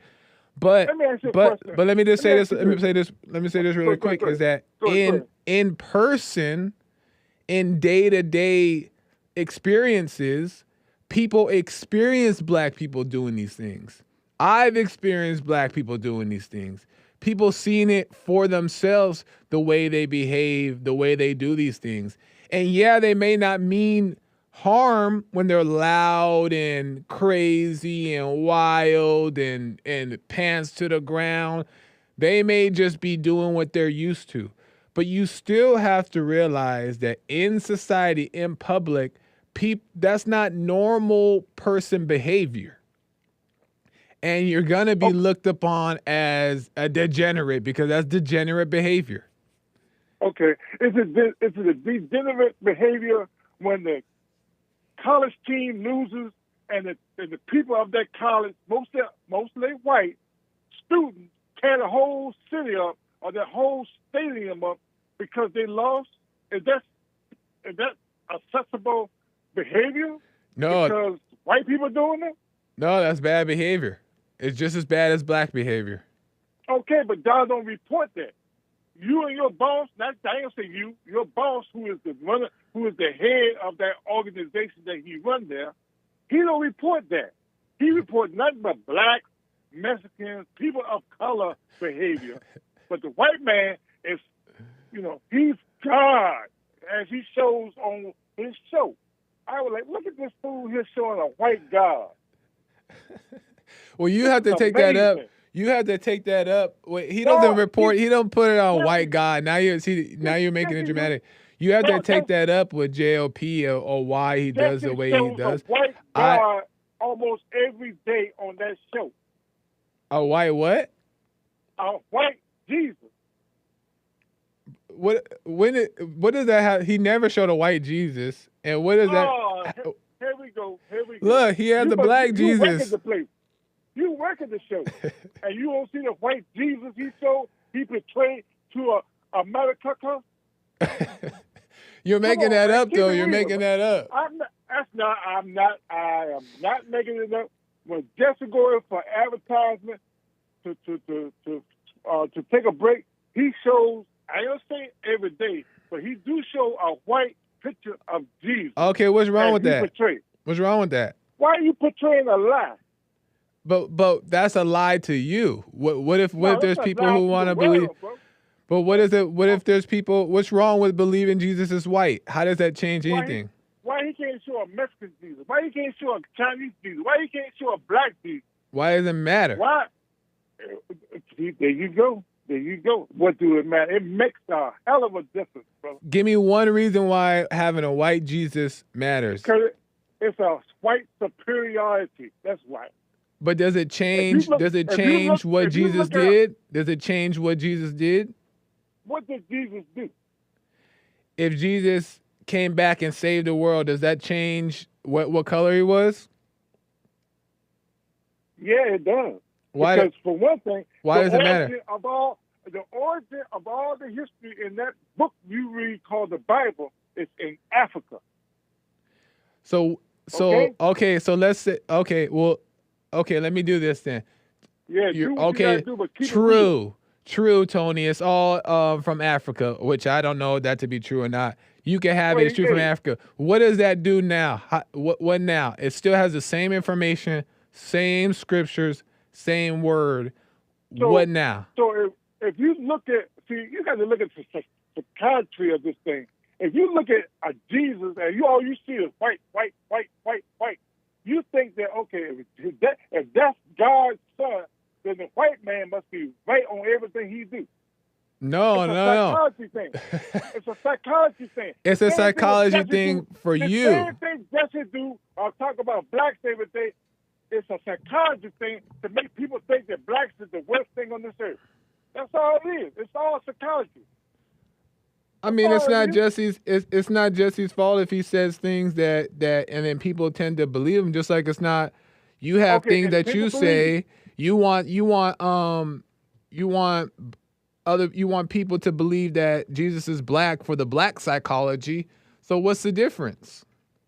But let me just say this. Let me say this really quick. Is that in person, in day-to-day experiences, people experience black people doing these things. I've experienced black people doing these things. People seen it for themselves, the way they behave, the way they do these things. And yeah, they may not mean harm when they're loud and crazy and wild and pants to the ground. They may just be doing what they're used to. But you still have to realize that in society, in public, that's not normal person behavior. And you're going to be looked upon as a degenerate because that's degenerate behavior. Okay. Is it a degenerate behavior when the college team loses and the people of that college, mostly white students, tear the whole city up or the whole stadium up because they lost? Is that acceptable behavior? No. Because white people doing it? No, that's bad behavior. It's just as bad as black behavior. Okay, but y'all don't report that. You and your boss, I ain't gonna say you, your boss who is the runner, who is the head of that organization that he run there, he don't report that. He reports nothing but blacks Mexicans, people of color behavior. But the white man is, he's God, as he shows on his show. I was like, look at this fool here showing a white God. Well, you have to take that up. You have to take that up. Wait, he doesn't report. He don't put it on white God. Now you're making it dramatic. You have to take that up with JLP or why he does the way he does. A white God almost every day on that show. A white what? A white Jesus. What does that have? He never showed a white Jesus. And what is that? Here we go. Look, he has the black Jesus. You work at the place. You work at the show. And you don't see the white Jesus he showed, he portrayed to America. You're making that up, though. You're making that up. I am not making it up. When Jesse go in for advertisement to take a break, he shows, I don't say every day, but he do show a white picture of Jesus. Okay, what's wrong with that? What's wrong with that? Why are you portraying a lie? But that's a lie to you. What if there's people who want to believe? But what is it? What if there's people? What's wrong with believing Jesus is white? How does that change anything? Why he can't show a Mexican Jesus? Why he can't show a Chinese Jesus? Why he can't show a black Jesus? Why does it matter? Why? There you go. What do it matter? It makes a hell of a difference, bro. Give me one reason why having a white Jesus matters. Because it's a white superiority. That's why. But does it change? Does it change what Jesus did? Does it change what Jesus did? What did Jesus do? If Jesus came back and saved the world, does that change what color he was? Yeah, it does. Why? Because for one thing, why does it matter? The origin of all the history in that book you read called the Bible is in Africa. So let's say let me do this then. Yeah, do what you gotta do, but keep it real. True, Tony. It's all from Africa, which I don't know that to be true or not. You can have it. It's true from Africa. What does that do now? What now? It still has the same information, same scriptures, same word. What now? So if you look at, you got to look at the psychiatry of this thing. If you look at a Jesus and all you see is white, you think that, okay, if that's God's son, then the white man must be right on everything he do. No. Psychology thing. It's a psychology thing. It's a psychology thing for you. The same thing Jesse do, or talk about blacks every day, it's a psychology thing to make people think that blacks is the worst thing on this earth. That's all it is. It's all psychology. I mean, it's not Jesse's fault if he says things that and then people tend to believe him. Just like it's not, you have things that you say. You want people to believe that Jesus is black for the black psychology. So what's the difference?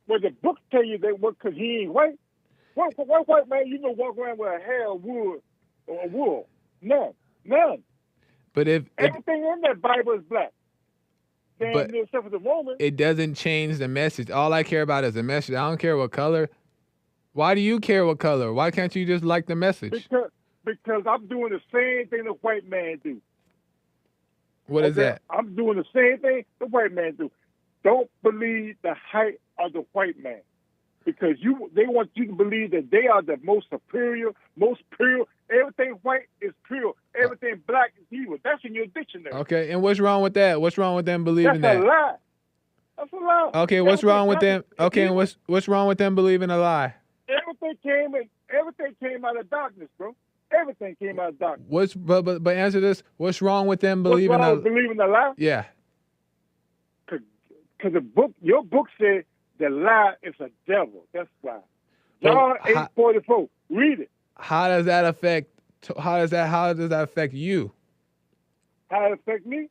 Well, the books tell you that because he ain't white. What white man you gonna walk around with a hair of wood or wool? None. But if everything in that Bible is black. But except for the Romans. It doesn't change the message. All I care about is the message. I don't care what color. Why do you care what color? Why can't you just like the message? Because I'm doing the same thing the white man do. What is that? I'm doing the same thing the white man do. Don't believe the height of the white man. Because they want you to believe that they are the most superior, most pure. Everything white is pure. Everything black is evil. That's in your dictionary. Okay, and what's wrong with that? What's wrong with them believing that? That's a lie. That's a lie. Okay, what's wrong with them? Okay, and what's wrong with them believing a lie? Everything came out of darkness, bro. Everything came out of darkness. But answer this. What's wrong with them believing believing the lie? Yeah. Because your book said the lie is a devil. That's why. John 8:44. Read it. How does that affect you? How does it affect me?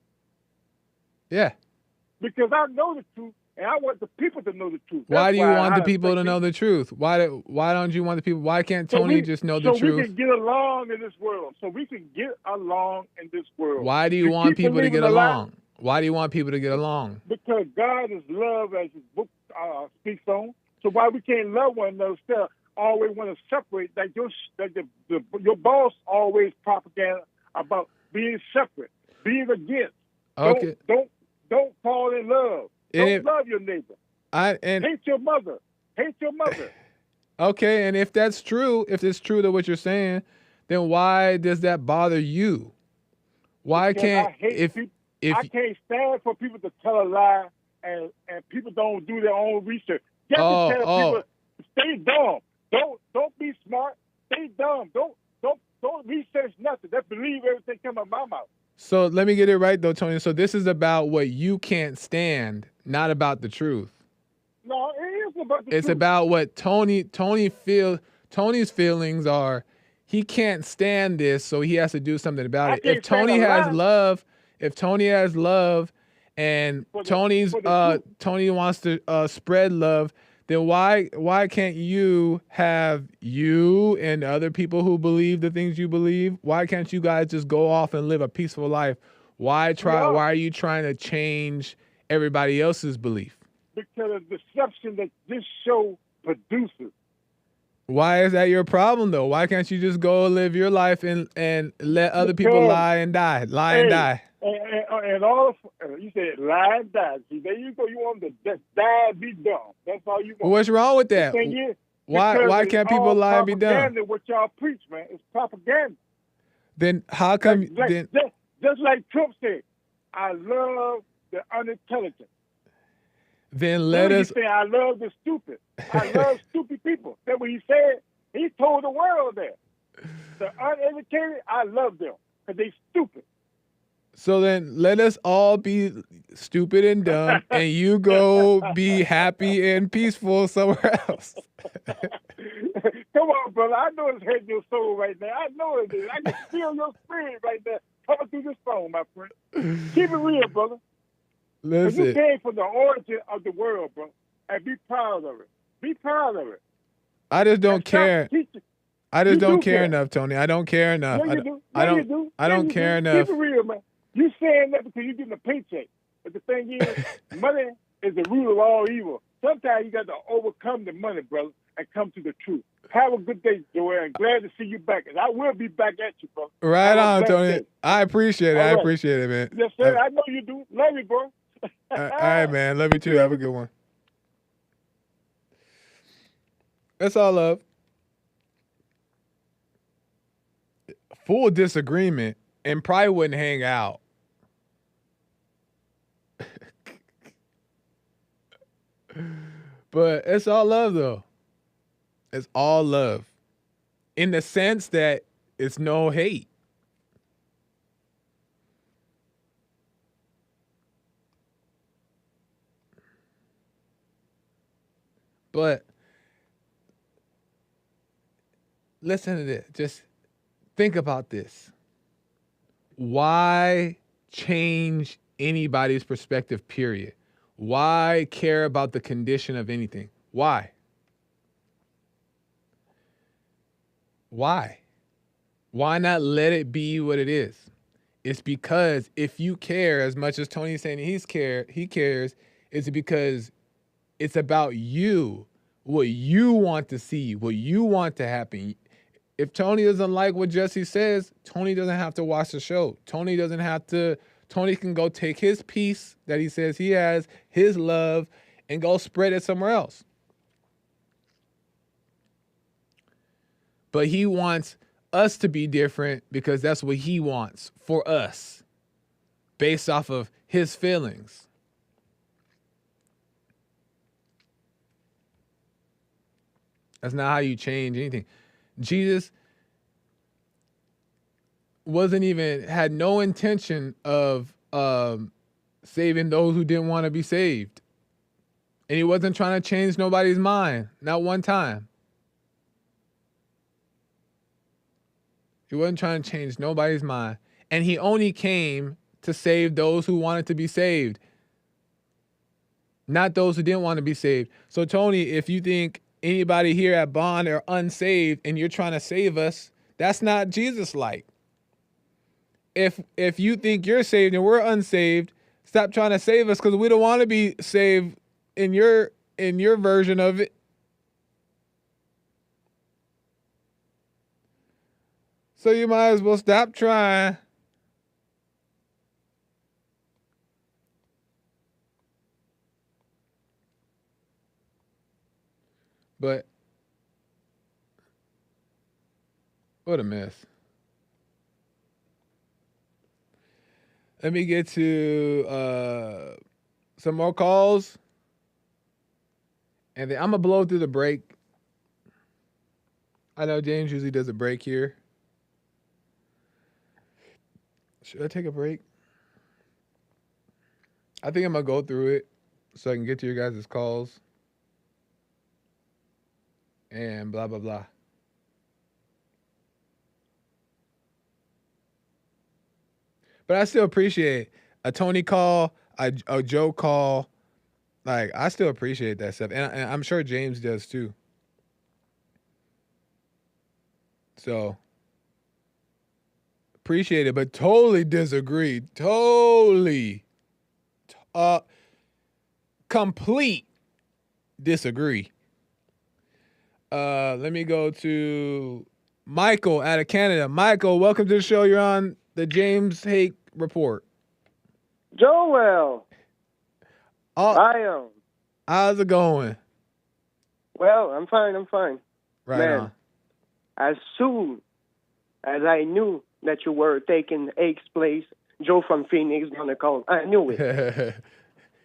Yeah. Because I know the truth, and I want the people to know the truth. Why do you want the people to know the truth? Why don't you want the people? Why can't Tony just know the truth? So we can get along in this world. Why do you want people to get along? Why do you want people to get along? Because God is love, as his book speaks on. So why we can't love one another? always want to separate. Like your boss always propaganda about being separate, being against. Okay. Don't fall in love. Don't love your neighbor. Hate your mother. Hate your mother. Okay, and if that's true, if it's true to what you're saying, then why does that bother you? Why Because can't I hate people. I can't stand for people to tell a lie and people don't do their own research. Just to tell people stay dumb. Don't be smart. Stay dumb. Don't research nothing. Just believe everything come out of my mouth. So let me get it right though, Tony. So this is about what you can't stand, not about the truth. No, it is about the truth. It's about what Tony's feelings are. He can't stand this, so he has to do something about it. If Tony has love, and Tony wants to spread love, then why can't you have you and other people who believe the things you believe? Why can't you guys just go off and live a peaceful life? Why are you trying to change everybody else's belief? Because of the deception that this show produces. Why is that your problem though? Why can't you just go live your life and let other people lie and die? And die. And all you said lie and die. See, there you go. You want to just die and be dumb. That's all you want. What's wrong with that? Why can't people lie and be dumb? What y'all preach, man, it's propaganda. Then how come? Just like Trump said, I love the unintelligent. Then let us. He said, I love the stupid. I love stupid people. That's what he said. He told the world that. The uneducated, I love them because they stupid. So then let us all be stupid and dumb, and you go be happy and peaceful somewhere else. Come on, brother. I know it's hurting your soul right now. I know it is. I can feel your spirit right there coming through this phone, my friend. Keep it real, brother. Listen. You came from the origin of the world, bro, and be proud of it. Be proud of it. I just don't care. I just don't care enough, Tony. I don't care enough. I don't care enough. Keep it real, man. You saying that because you're getting a paycheck. But the thing is, money is the root of all evil. Sometimes you got to overcome the money, brother, and come to the truth. Have a good day, Joel. I'm glad to see you back. And I will be back at you, bro. Right on, Tony. Day. I appreciate it. All right. I appreciate it, man. Yes, sir. I know you do. Love you, bro. All right, man. Love you too. Have a good one. That's all love. Full disagreement and probably wouldn't hang out. But it's all love, though. It's all love. In the sense that it's no hate. But listen to this. Just think about this. Why change anybody's perspective, period? Why care about the condition of anything? Why? Why? Why not let it be what it is? It's because if you care as much as Tony's saying he cares, it's because it's about you, what you want to see, what you want to happen. If Tony doesn't like what Jesse says, Tony doesn't have to watch the show. Tony can go take his peace that he says he has, his love, and go spread it somewhere else. But he wants us to be different because that's what he wants for us, based off of his feelings. That's not how you change anything. Jesus had no intention of saving those who didn't want to be saved. And he wasn't trying to change nobody's mind, not one time. He wasn't trying to change nobody's mind. And he only came to save those who wanted to be saved, not those who didn't want to be saved. So, Tony, if you think anybody here at Bond are unsaved and you're trying to save us, that's not Jesus-like. If you think you're saved and we're unsaved, stop trying to save us because we don't want to be saved in your version of it. So you might as well stop trying. But what a mess. Let me get to some more calls. And then I'm going to blow through the break. I know James usually does a break here. Should I take a break? I think I'm going to go through it so I can get to your guys' calls. And blah, blah, blah. But I still appreciate a Tony call, a Joe call. Like, I still appreciate that stuff. And I'm sure James does too. So, appreciate it, but totally disagree. Totally. Complete disagree. Let me go to Michael out of Canada. Michael, welcome to the show. You're on the James Hake Report. Joel. I am. How's it going? Well, I'm fine. Right Man, on. as soon as I knew that you were taking Hake's place, Joe from Phoenix gonna call. I knew it.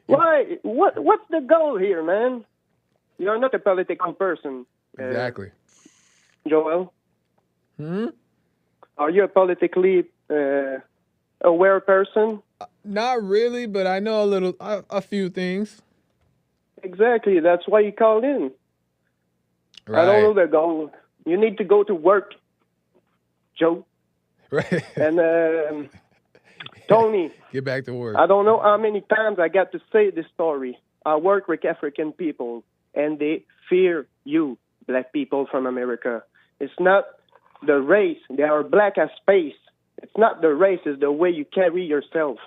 Why? What's the goal here, man? You're not a political person. Exactly. Joel? Are you a politically aware person? Not really, but I know a few things. Exactly. That's why you called in. Right. I don't know the goal. You need to go to work, Joe. Right. And Tony. Get back to work. I don't know how many times I got to say this story. I work with African people, and they fear you, black people from America. It's not the race. They are black as space. It's not the race. It's the way you carry yourself.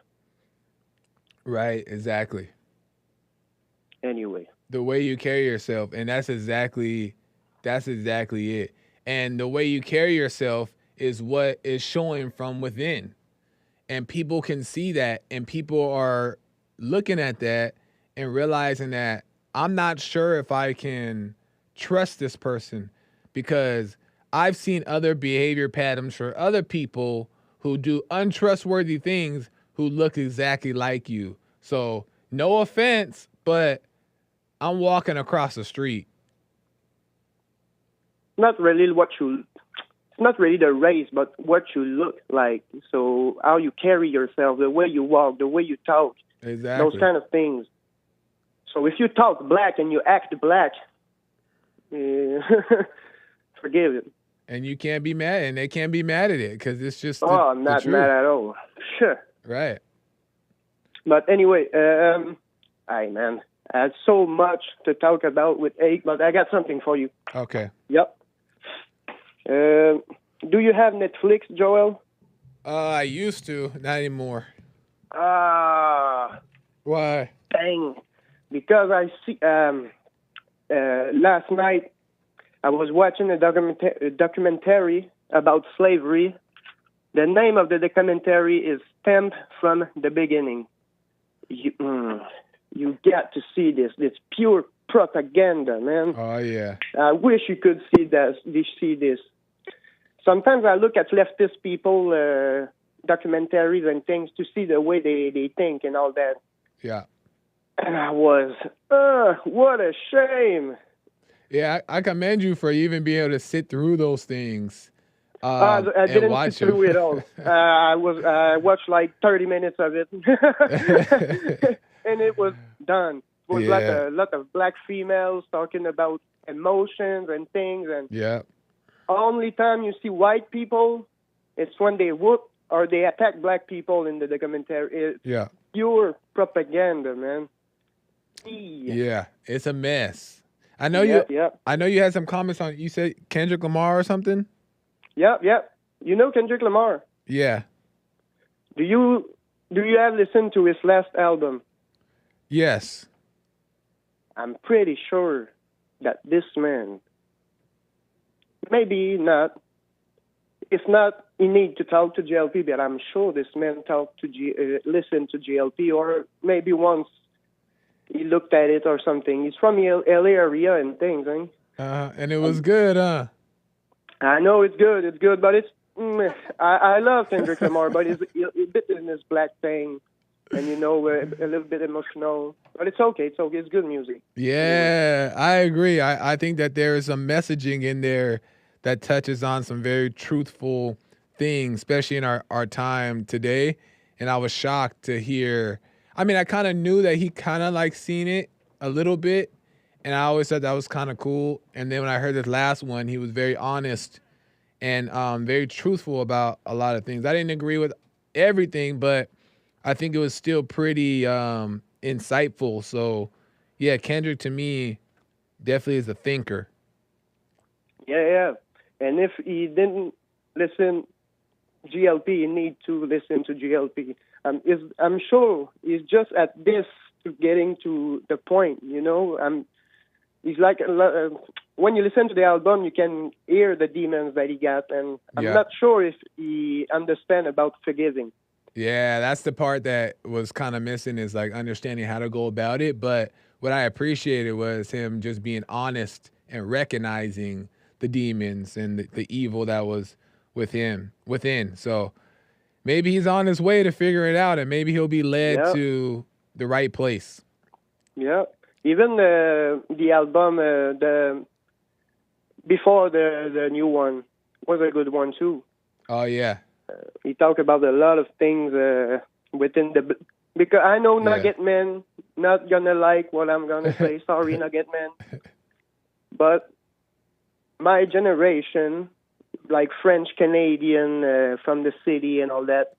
Right, exactly. Anyway. The way you carry yourself, and that's exactly it. And the way you carry yourself is what is showing from within. And people can see that, and people are looking at that and realizing that I'm not sure if I can trust this person, because I've seen other behavior patterns for other people who do untrustworthy things who look exactly like you. So no offense, but I'm walking across the street. It's not really the race, but what you look like. So how you carry yourself, the way you walk, the way you talk. Exactly. Those kind of things. So if you talk black and you act black, forgive it. And you can't be mad, and they can't be mad at it, because it's just I'm not mad at all. Sure. Right. But anyway, man, I had so much to talk about with Hake, but I got something for you. Okay. Yep. Do you have Netflix, Joel? I used to, not anymore. Why? Dang. Because I see, last night I was watching a documentary about slavery. The name of the documentary is Stemmed from the Beginning. You got to see this. It's pure propaganda, man. Oh, yeah. I wish you could see this. Sometimes I look at leftist people, documentaries and things to see the way they think and all that. Yeah. And I was, what a shame. Yeah, I commend you for even being able to sit through those things. I didn't watch sit through it all. I watched like 30 minutes of it. And it was done. It was like a lot of black females talking about emotions and things. And yeah. Only time you see white people, it's when they whoop or they attack black people in the documentary. It's pure propaganda, man. Yeah, it's a mess. I know I know you had some comments on. You said Kendrick Lamar or something. Yep. You know Kendrick Lamar. Yeah. Do you have listened to his last album? Yes. I'm pretty sure that this man, maybe not, if not, he need to talk to GLP, but I'm sure this man listened to GLP, or maybe once he looked at it or something. He's from the LA area and things, eh? And it was good, huh? I know it's good, but I love Kendrick Lamar, but he's a bit in this black thing, and a little bit emotional. But it's okay, it's good music. Yeah, I agree. I think that there is some messaging in there that touches on some very truthful things, especially in our time today. And I was shocked to hear. I mean, I kind of knew that he kind of like seen it a little bit, and I always thought that was kind of cool. And then when I heard this last one, he was very honest and very truthful about a lot of things. I didn't agree with everything, but I think it was still pretty insightful. So, yeah, Kendrick to me definitely is a thinker. Yeah. And if he didn't listen GLP, he need to listen to GLP. I'm sure he's just at this to getting to the point, He's like, when you listen to the album, you can hear the demons that he got, and I'm not sure if he understand about forgiving. Yeah, that's the part that was kind of missing, is like understanding how to go about it. But what I appreciated was him just being honest and recognizing the demons and the evil that was within. So maybe he's on his way to figure it out, and maybe he'll be led to the right place. Yeah. Even the album, before the new one, was a good one too. Oh yeah. He talked about a lot of things within because I know Nugget Man not gonna like what I'm gonna say. Sorry, Nugget Man. But my generation, like French Canadian from the city and all that,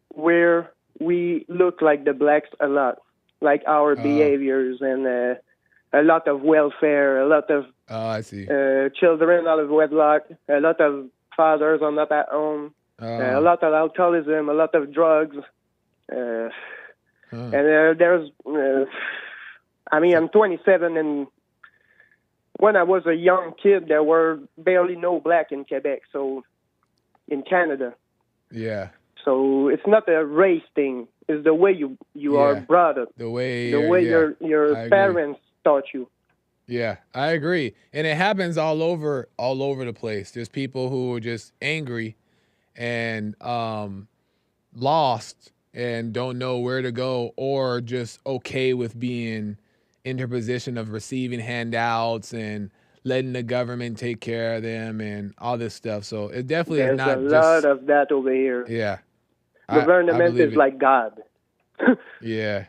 where we look like the blacks a lot. Like our behaviors and a lot of welfare, a lot of I see. Children out of wedlock, a lot of fathers are not at home, a lot of alcoholism, a lot of drugs. And there's, I'm 27, and when I was a young kid, there were barely no black in Quebec, so in Canada. Yeah. So it's not a race thing. It's the way you are brought up. The way your parents taught you. Yeah, I agree. And it happens all over the place. There's people who are just angry and lost and don't know where to go, or just okay with being in their position of receiving handouts and letting the government take care of them and all this stuff. So it definitely is not just... There's a lot of that over here. Yeah. Government is like God. Yeah.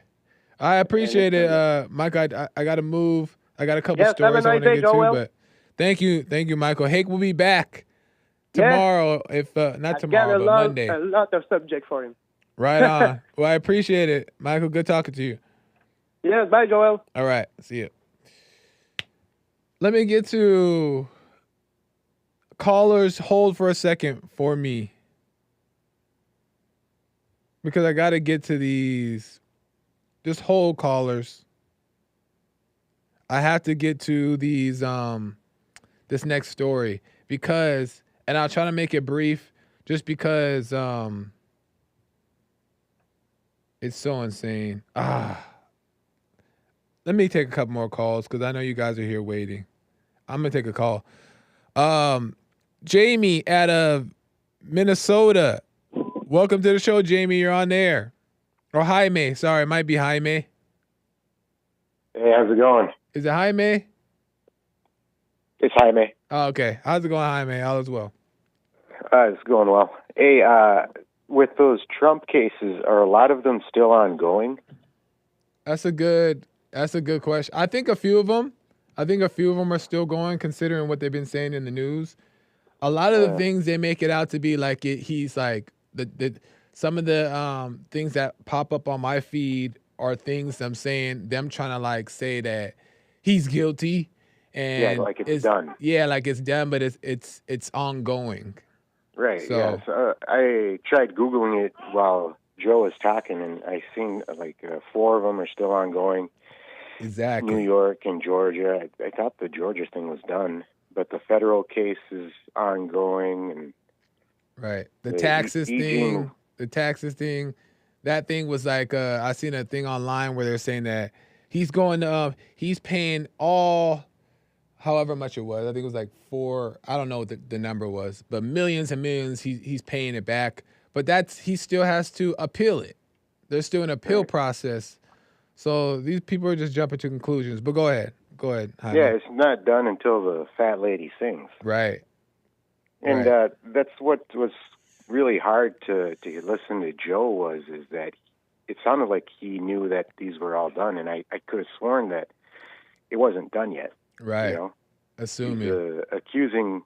I appreciate it, Mike. I got to move. I got a couple stories I want to get to, but thank you, Michael. Hake will be back tomorrow, if not tomorrow, but Monday. A lot of subject for him. Right on. Well, I appreciate it, Michael. Good talking to you. Yeah, bye, Joel. All right, see you. Let me get to callers. Hold for a second for me, because I got to get to these. Just hold, callers. I have to get to these this next story, because, and I'll try to make it brief, just because it's so insane. Let me take a couple more calls, because I know you guys are here waiting. I'm gonna take a call. Jamie out of Minnesota. Welcome to the show, Jamie. You're on there. Or Jaime. Sorry, it might be Jaime. Hey, how's it going? Is it Jaime? It's Jaime. Oh, okay. How's it going, Jaime? All is well. It's going well. Hey, with those Trump cases, are a lot of them still ongoing? That's a good question. I think a few of them are still going, considering what they've been saying in the news. A lot of the things, they make it out to be like he's like some of the things that pop up on my feed are things I'm saying, them trying to like say that he's guilty, and like it's done. Yeah, like it's done, but it's ongoing. Right. So, yeah. So, I tried Googling it while Joe was talking, and I seen like 4 of them are still ongoing. Exactly. New York and Georgia. I thought the Georgia thing was done, but the federal case is ongoing, and Right. The The taxes Eugene. thing. The taxes thing. That thing was like I seen a thing online where they're saying that he's paying all however much it was. I think it was like I don't know what the number was, but millions and millions he's paying it back. But he still has to appeal it. There's still an appeal process. So these people are just jumping to conclusions. But go ahead. Go ahead, Jaime. Yeah, it's not done until the fat lady sings. Right. And Right. that's what was really hard to listen to Joe is that it sounded like he knew that these were all done, and I could have sworn that it wasn't done yet. Right. You know? Assuming. He's accusing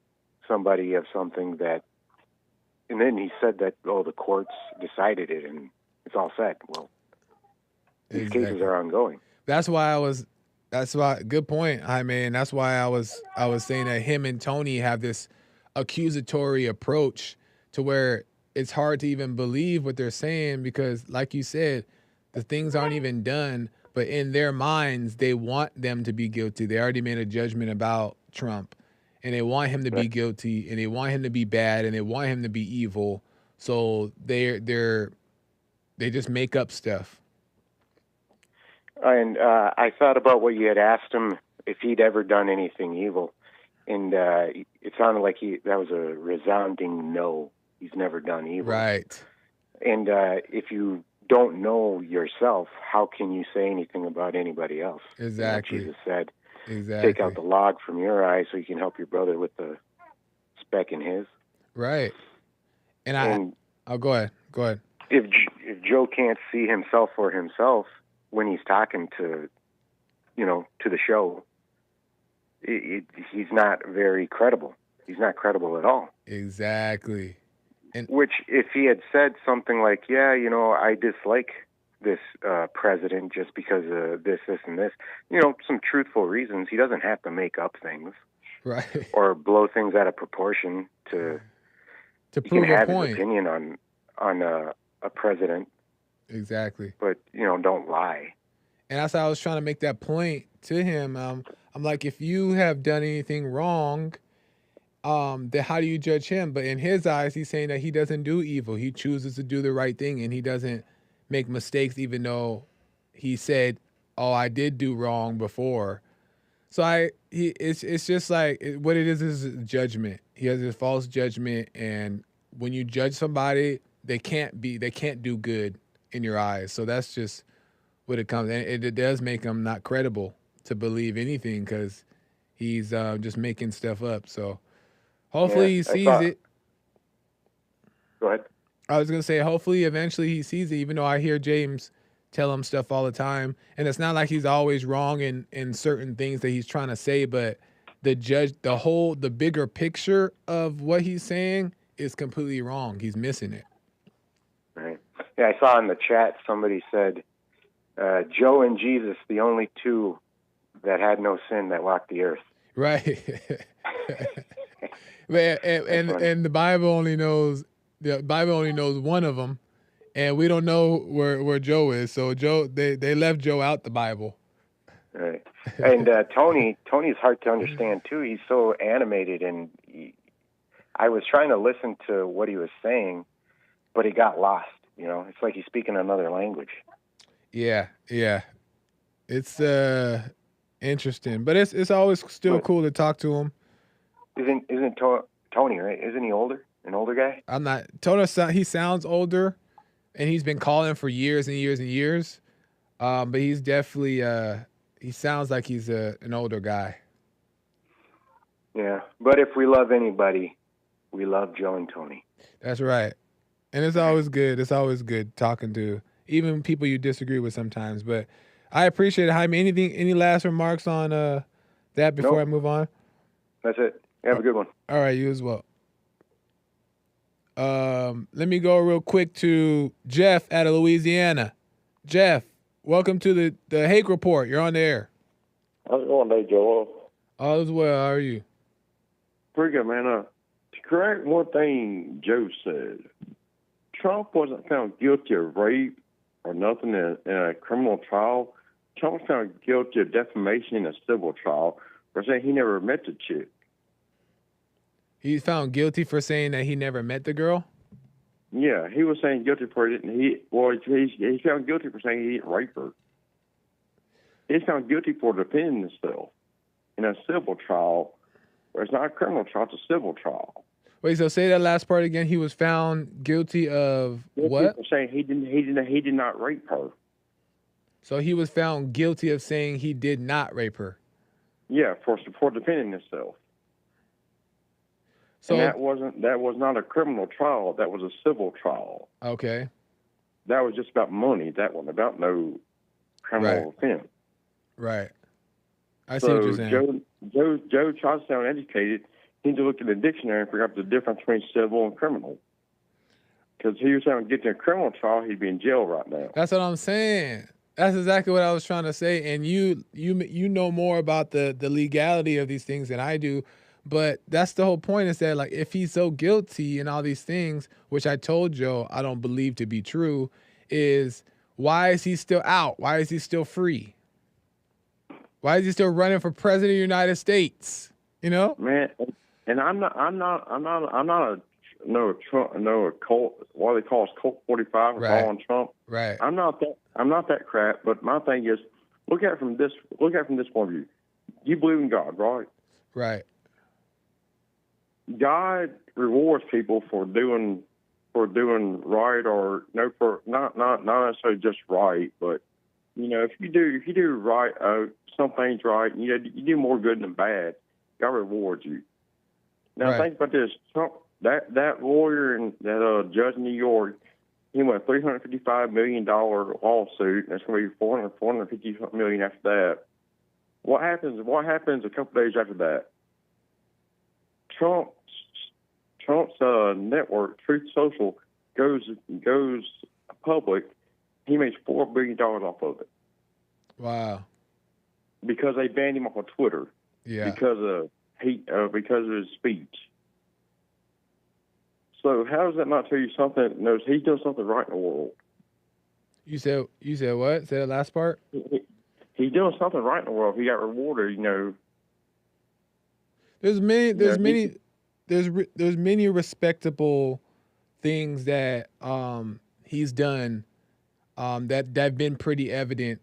somebody of something that, and then he said that, the courts decided it and it's all set. Well, these cases are ongoing. That's why good point, Jaime, and that's why I was saying that him and Tony have this accusatory approach to where it's hard to even believe what they're saying because, like you said, the things aren't even done, but in their minds, they want them to be guilty. They already made a judgment about Trump, and they want him to be guilty, and they want him to be bad, and they want him to be evil. So they just make up stuff. And I thought about what you had asked him if he'd ever done anything evil, and it sounded like that was a resounding no. He's never done evil. Right. And if you don't know yourself, how can you say anything about anybody else? Exactly. You know, Jesus said, exactly. Take out the log from your eye so you can help your brother with the speck in his. Right. And go ahead. Go ahead. If Joe can't see himself for himself when he's talking to the show, he's not very credible. He's not credible at all. Exactly. Which, if he had said something like, I dislike this president just because of this, and this, some truthful reasons, he doesn't have to make up things. Right. Or blow things out of proportion to prove can have a point. His opinion on a president. Exactly. But, don't lie. And that's how I was trying to make that point to him. I'm like, if you have done anything wrong, then how do you judge him? But in his eyes, he's saying that he doesn't do evil. He chooses to do the right thing, and he doesn't make mistakes, even though he said, "Oh, I did do wrong before." So it's just like what it is judgment. He has this false judgment, and when you judge somebody, they can't do good in your eyes. So that's just what it comes. And it does make him not credible to believe anything because he's just making stuff up. So. Hopefully he sees it. Go ahead. I was going to say, hopefully eventually he sees it, even though I hear James tell him stuff all the time. And it's not like he's always wrong in certain things that he's trying to say, but the bigger picture of what he's saying is completely wrong. He's missing it. Right. Yeah, I saw in the chat somebody said, Joe and Jesus, the only two that had no sin that walked the earth. Right. and the Bible only knows one of them, and we don't know where Joe is. So they left Joe out the Bible. Right. And Tony's hard to understand too. He's so animated, and I was trying to listen to what he was saying, but he got lost. It's like he's speaking another language. Yeah. It's interesting, but it's always still cool to talk to him. Isn't Tony, right? Isn't he older? An older guy? I'm not. Tony, he sounds older, and he's been calling for years and years and years. But he's definitely he sounds like he's an older guy. Yeah, but if we love anybody, we love Joe and Tony. That's right, and it's always good. It's always good talking to even people you disagree with sometimes. But I appreciate it, Jaime. Any last remarks on that before I move on? That's it. Have a good one. All right, you as well. Let me go real quick to Jeff out of Louisiana. Jeff, welcome to the Hake Report. You're on the air. How's it going today, Joel? All is well. How are you? Pretty good, man. To correct one thing Joe said, Trump wasn't found guilty of rape or nothing in a criminal trial. Trump was found guilty of defamation in a civil trial for saying he never met the chick. He's found guilty for saying that he never met the girl. Yeah, he was saying guilty for it. He's found guilty for saying he didn't rape her. He's found guilty for defending himself in a civil trial. It's not a criminal trial; it's a civil trial. Wait, so say that last part again. He was found guilty of what? For saying he did not rape her. So he was found guilty of saying he did not rape her. Yeah, for defending himself. So and that was not a criminal trial. That was a civil trial. Okay. That was just about money. That wasn't about no criminal offense. Right. I see what you're saying. Joe tries to sound educated. He need to look at the dictionary and figure out the difference between civil and criminal. Because he was trying to get to a criminal trial, he'd be in jail right now. That's what I'm saying. That's exactly what I was trying to say. And you know more about the legality of these things than I do. But that's the whole point, is that, like, if he's so guilty and all these things, which I told Joe I don't believe to be true, is why is he still out? Why is he still free? Why is he still running for president of the United States? You know, man. And I'm not a cult. What they call us Colt 45 for following Trump. Right. I'm not that crap. But my thing is, look at it from this point of view. You believe in God, right? Right. God rewards people for doing right, or no, for not necessarily just right, but if you do right, some things right, you do more good than bad. God rewards you. Now think about this: Trump, that lawyer and that judge in New York, he won a $355 million lawsuit. That's going to be $450 million after that. What happens a couple days after that? Trump's network, Truth Social, goes public. He makes $4 billion off of it. Wow. Because they banned him off of Twitter. Yeah. Because of his speech. So how does that not tell you something? No, he's doing something right in the world. You said what? Say the last part. He's doing something right in the world. He got rewarded. There's many respectable things that he's done that have been pretty evident,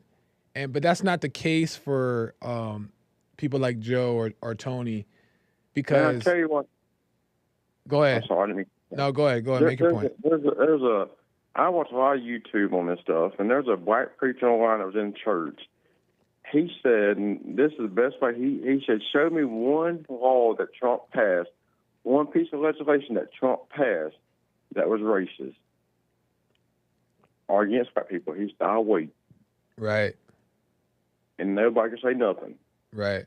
but that's not the case for people like Joe or Tony, because I'll tell you what. Go ahead. I'm sorry, No, go ahead. Make your point. I watch a lot of YouTube on this stuff, and there's a black preacher online that was in church. He said, and this is the best way, he said, show me one law that Trump passed, one piece of legislation that Trump passed that was racist or against white people. He said, I'll wait. Right. And nobody can say nothing. Right.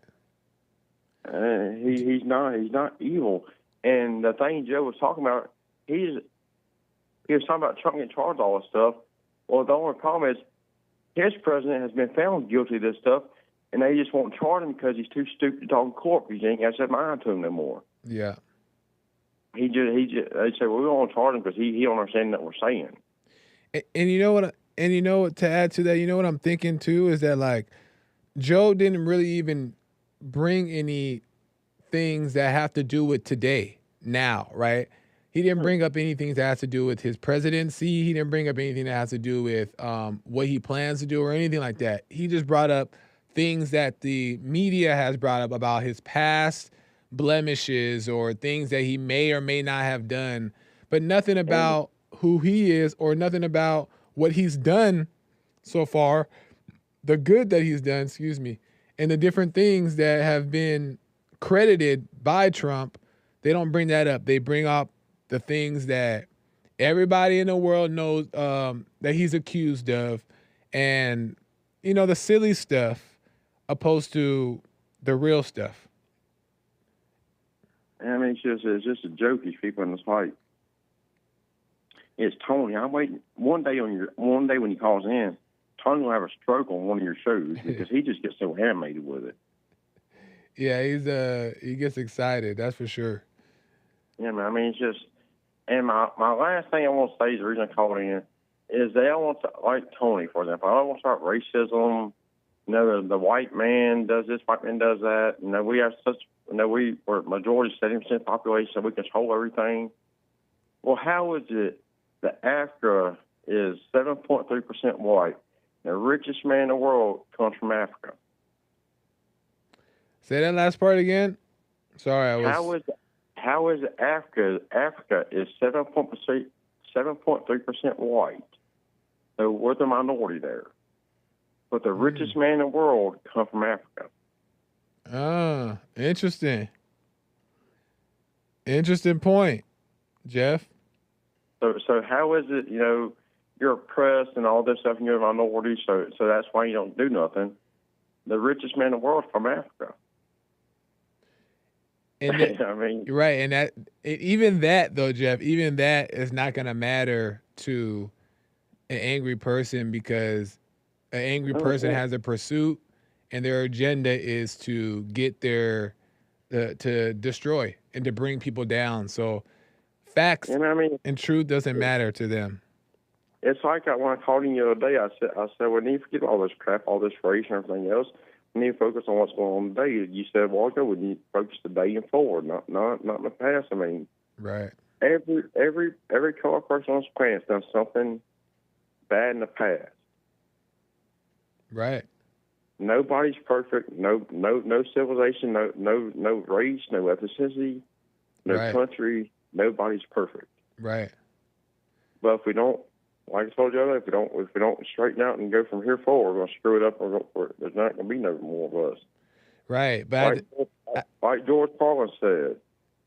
He's not evil. And the thing Joe was talking about, he was talking about Trump getting charged all this stuff. Well, the only problem is his president has been found guilty of this stuff, and they just won't charge him because he's too stupid to talk in court because he ain't got that mind to him no more. Yeah. They say, well, we don't want to charge him because he don't understand what we're saying. And you know what? And you know what? To add to that, you know what I'm thinking too is that, like, Joe didn't really even bring any things that have to do with today, now, right? He didn't bring up anything that has to do with his presidency. He didn't bring up anything that has to do with what he plans to do or anything like that. He just brought up things that the media has brought up about his past blemishes or things that he may or may not have done, but nothing about who he is or nothing about what he's done so far, the good that he's done, and the different things that have been credited by Trump. They don't bring that up. They bring up the things that everybody in the world knows that he's accused of, and the silly stuff opposed to the real stuff. I mean, it's just a joke. These people in this fight. It's Tony. I'm waiting one day when he calls in. Tony will have a stroke on one of your shows because he just gets so animated with it. Yeah, he gets excited. That's for sure. Yeah, man. I mean, it's just. And my last thing I want to say is the reason I called in is they don't want to, like Tony, for example, I don't want to start racism, the white man does this, white man does that. We have such, we're majority 70% population, so we control everything. Well, how is it that Africa is 7.3% white? The richest man in the world comes from Africa. Say that last part again. Sorry, I was. How is Africa? Africa is 7.3% white. So we're the minority there. But the richest man in the world comes from Africa. Ah, interesting. Interesting point, Jeff. So how is it, you're oppressed and all this stuff and you're a minority, so that's why you don't do nothing. The richest man in the world is from Africa. And you're right, and even that though, Jeff, even that is not going to matter to an angry person, because an angry person has a pursuit, and their agenda is to get to destroy and to bring people down. So facts and truth doesn't matter to them. It's like when I called in the other day, I said, we need to forget all this crap, all this race and everything else. We need to focus on what's going on today. You said a while ago, we need to focus today and forward, not in the past. Right. Every color person on this planet's done something bad in the past. Right. Nobody's perfect. No civilization. No race. No ethnicity. No country. Nobody's perfect. Right. But if we don't, like I told you earlier, if we don't straighten out and go from here forward, we're gonna screw it up. There's not gonna be no more of us. Right. But like George Carlin said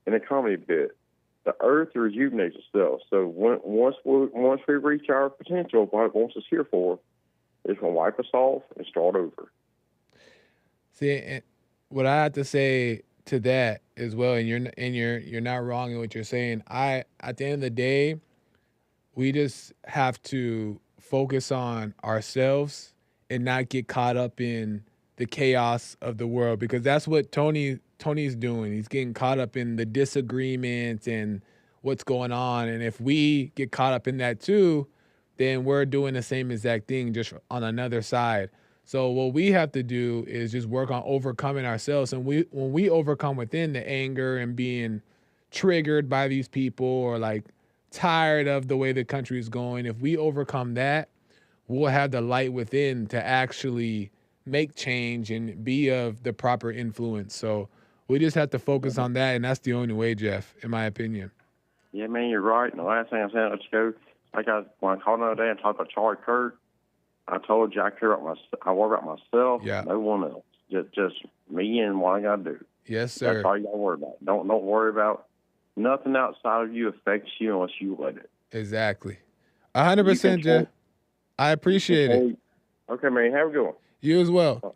in a comedy bit, the earth rejuvenates itself. So once we reach our potential, what it wants us here for, it's gonna wipe us off and start over. See, and what I have to say to that as well, and you're not wrong in what you're saying. At the end of the day, we just have to focus on ourselves and not get caught up in the chaos of the world, because that's what Tony's doing. He's getting caught up in the disagreements and what's going on. And if we get caught up in that too, then we're doing the same exact thing, just on another side. So what we have to do is just work on overcoming ourselves. And when we overcome within the anger and being triggered by these people, or like tired of the way the country is going, if we overcome that, we'll have the light within to actually make change and be of the proper influence. So we just have to focus on that, and that's the only way, Jeff, in my opinion. Yeah, man, you're right. And the last thing I said, let's go. When I called another day and talked about Charlie Kirk, I told you I worry about myself, no one else. Just me and what I got to do. Yes, sir. That's all you got to worry about. Don't worry about nothing outside of you affects you unless you let it. Exactly. 100%, Jeff. I appreciate it. Okay, man. Have a good one. You as well.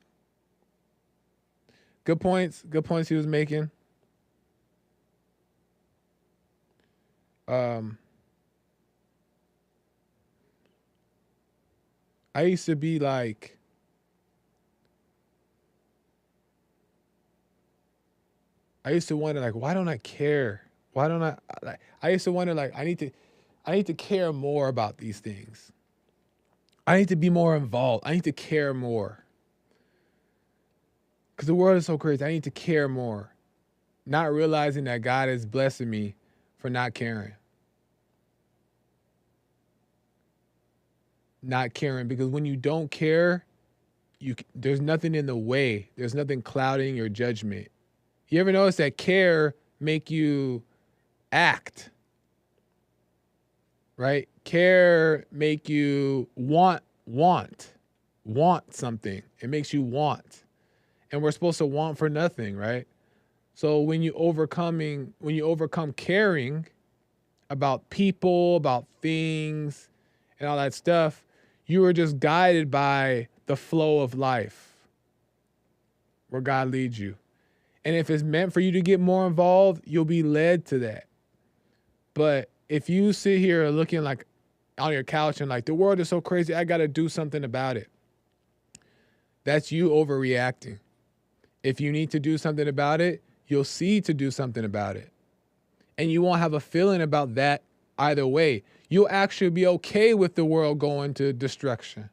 Good points. Good points he was making. I used to be like, I used to wonder, like, why don't I care? Why don't I used to wonder, like, I need to care more about these things. I need to be more involved. I need to care more. Because the world is so crazy. I need to care more. Not realizing that God is blessing me for not caring. Not caring, because when you don't care, there's nothing in the way. There's nothing clouding your judgment. You ever notice that care make you act? Right? Care make you want something. It makes you want. And we're supposed to want for nothing, right? So when you overcome caring about people, about things, and all that stuff, you are just guided by the flow of life where God leads you. And if it's meant for you to get more involved, you'll be led to that. But if you sit here looking like on your couch and like, the world is so crazy, I got to do something about it, that's you overreacting. If you need to do something about it, you'll see to do something about it. And you won't have a feeling about that either way. You'll actually be okay with the world going to destruction.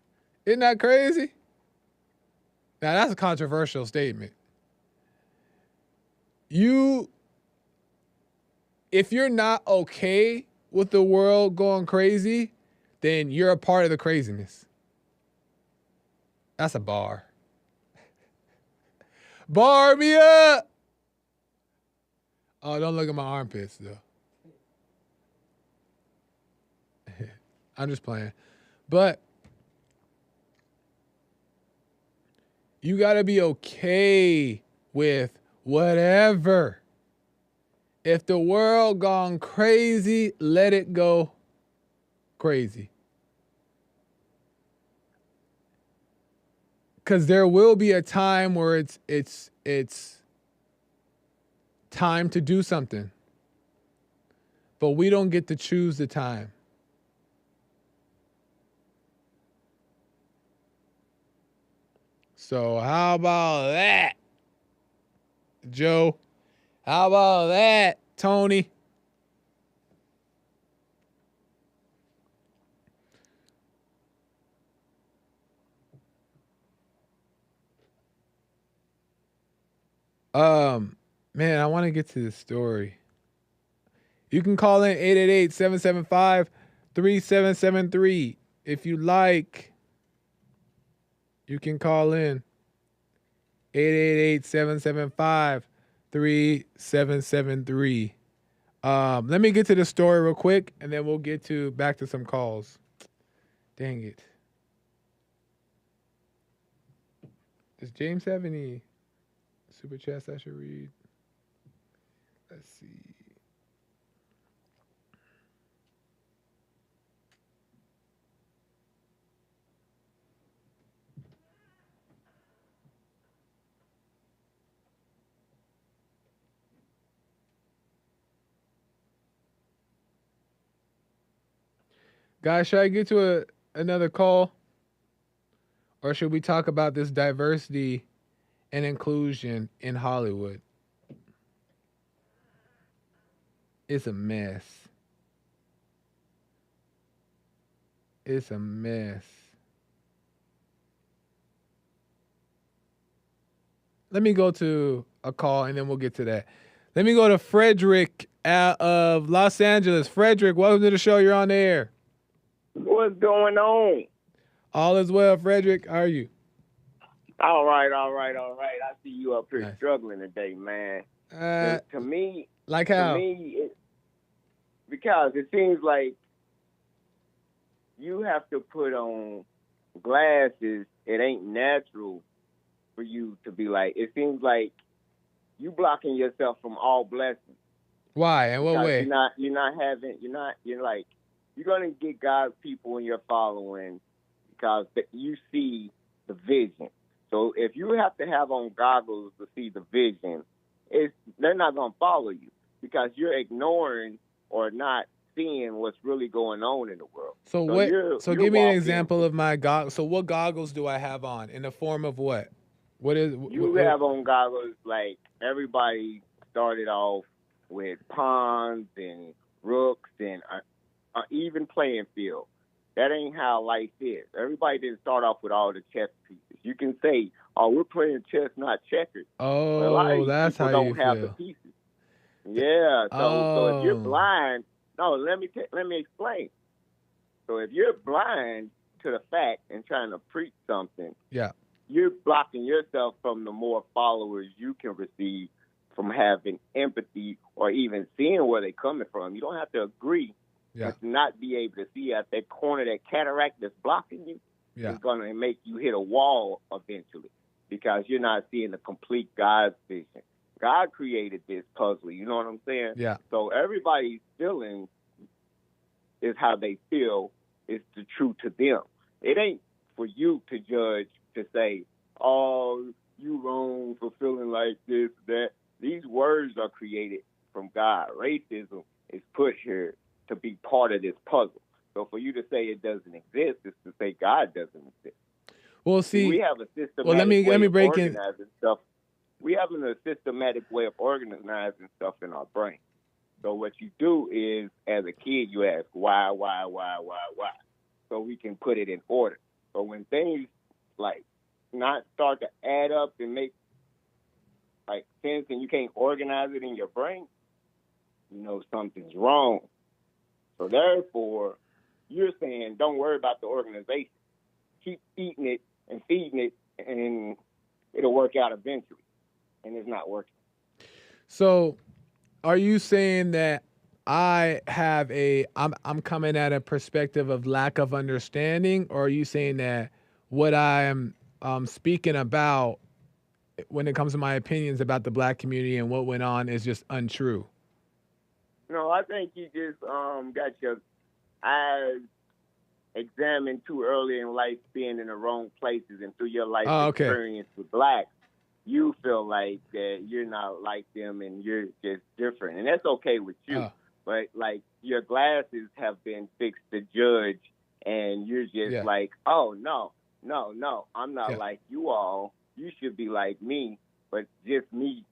Isn't that crazy? Now, that's a controversial statement. If you're not okay with the world going crazy, then you're a part of the craziness. That's a bar. Bar me up! Oh, don't look at my armpits, though. I'm just playing. But you got to be okay with whatever. If the world gone crazy, let it go crazy. Because there will be a time where it's time to do something. But we don't get to choose the time. So how about that, Joe? How about that, Tony? Man, I want to get to this story. You can call in 888-775-3773 if you like. You can call in 888-775-3773. Let me get to the story real quick, and then we'll get back to some calls. Dang it. Does James have any super chats I should read? Let's see. Guys, should I get to another call? Or should we talk about this diversity and inclusion in Hollywood? It's a mess. It's a mess. Let me go to a call and then we'll get to that. Let me go to Frederick out of Los Angeles. Frederick, welcome to the show. You're on the air. What's going on? All is well, Frederick. How are you? All right. I see you up here struggling today, man. To me, like how? To me, because it seems like you have to put on glasses. It ain't natural for you to be like. It seems like you blocking yourself from all blessings. Why? In what way? You're gonna get God's people in your following because you see the vision. So if you have to have on goggles to see the vision, they're not gonna follow you because you're ignoring or not seeing what's really going on in the world. So give me an example of my goggles. So what goggles do I have on? In the form of what? You have on goggles like everybody started off with pawns and rooks and even playing field. That ain't how life is. Everybody didn't start off with all the chess pieces. You can say, "Oh, we're playing chess, not checkers." Oh, that's how you don't have feel. the pieces. Yeah. So if you're blind, let me explain. So if you're blind to the fact and trying to preach something, you're blocking yourself from the more followers you can receive from having empathy or even seeing where they're coming from. You don't have to agree. But to not be able to see at that corner, that cataract that's blocking you, is going to make you hit a wall eventually because you're not seeing the complete God's vision. God created this puzzle, you know what I'm saying? Yeah. So everybody's feeling is how they feel is the truth to them. It ain't for you to judge, to say, "Oh, you wrong for feeling like this, that." These words are created from God. Racism is put here to be part of this puzzle. So for you to say it doesn't exist is to say God doesn't exist. Well, see, we have a systematic let me break in. Stuff. We have a systematic way of organizing stuff in our brain. So what you do is, as a kid, you ask why, so we can put it in order. So when things like not start to add up and make like sense and you can't organize it in your brain, you know something's wrong. So therefore, you're saying don't worry about the organization. Keep eating it and feeding it, and it'll work out eventually. And it's not working. So, are you saying that I'm coming at a perspective of lack of understanding, or are you saying that what I am speaking about when it comes to my opinions about the black community and what went on is just untrue? No, I think you just got your eyes examined too early in life, being in the wrong places, and through your life experience with blacks, you feel like that you're not like them and you're just different, and that's okay with you. But like your glasses have been fixed to judge, and you're just like, oh no, I'm not like you all. You should be like me, but just me.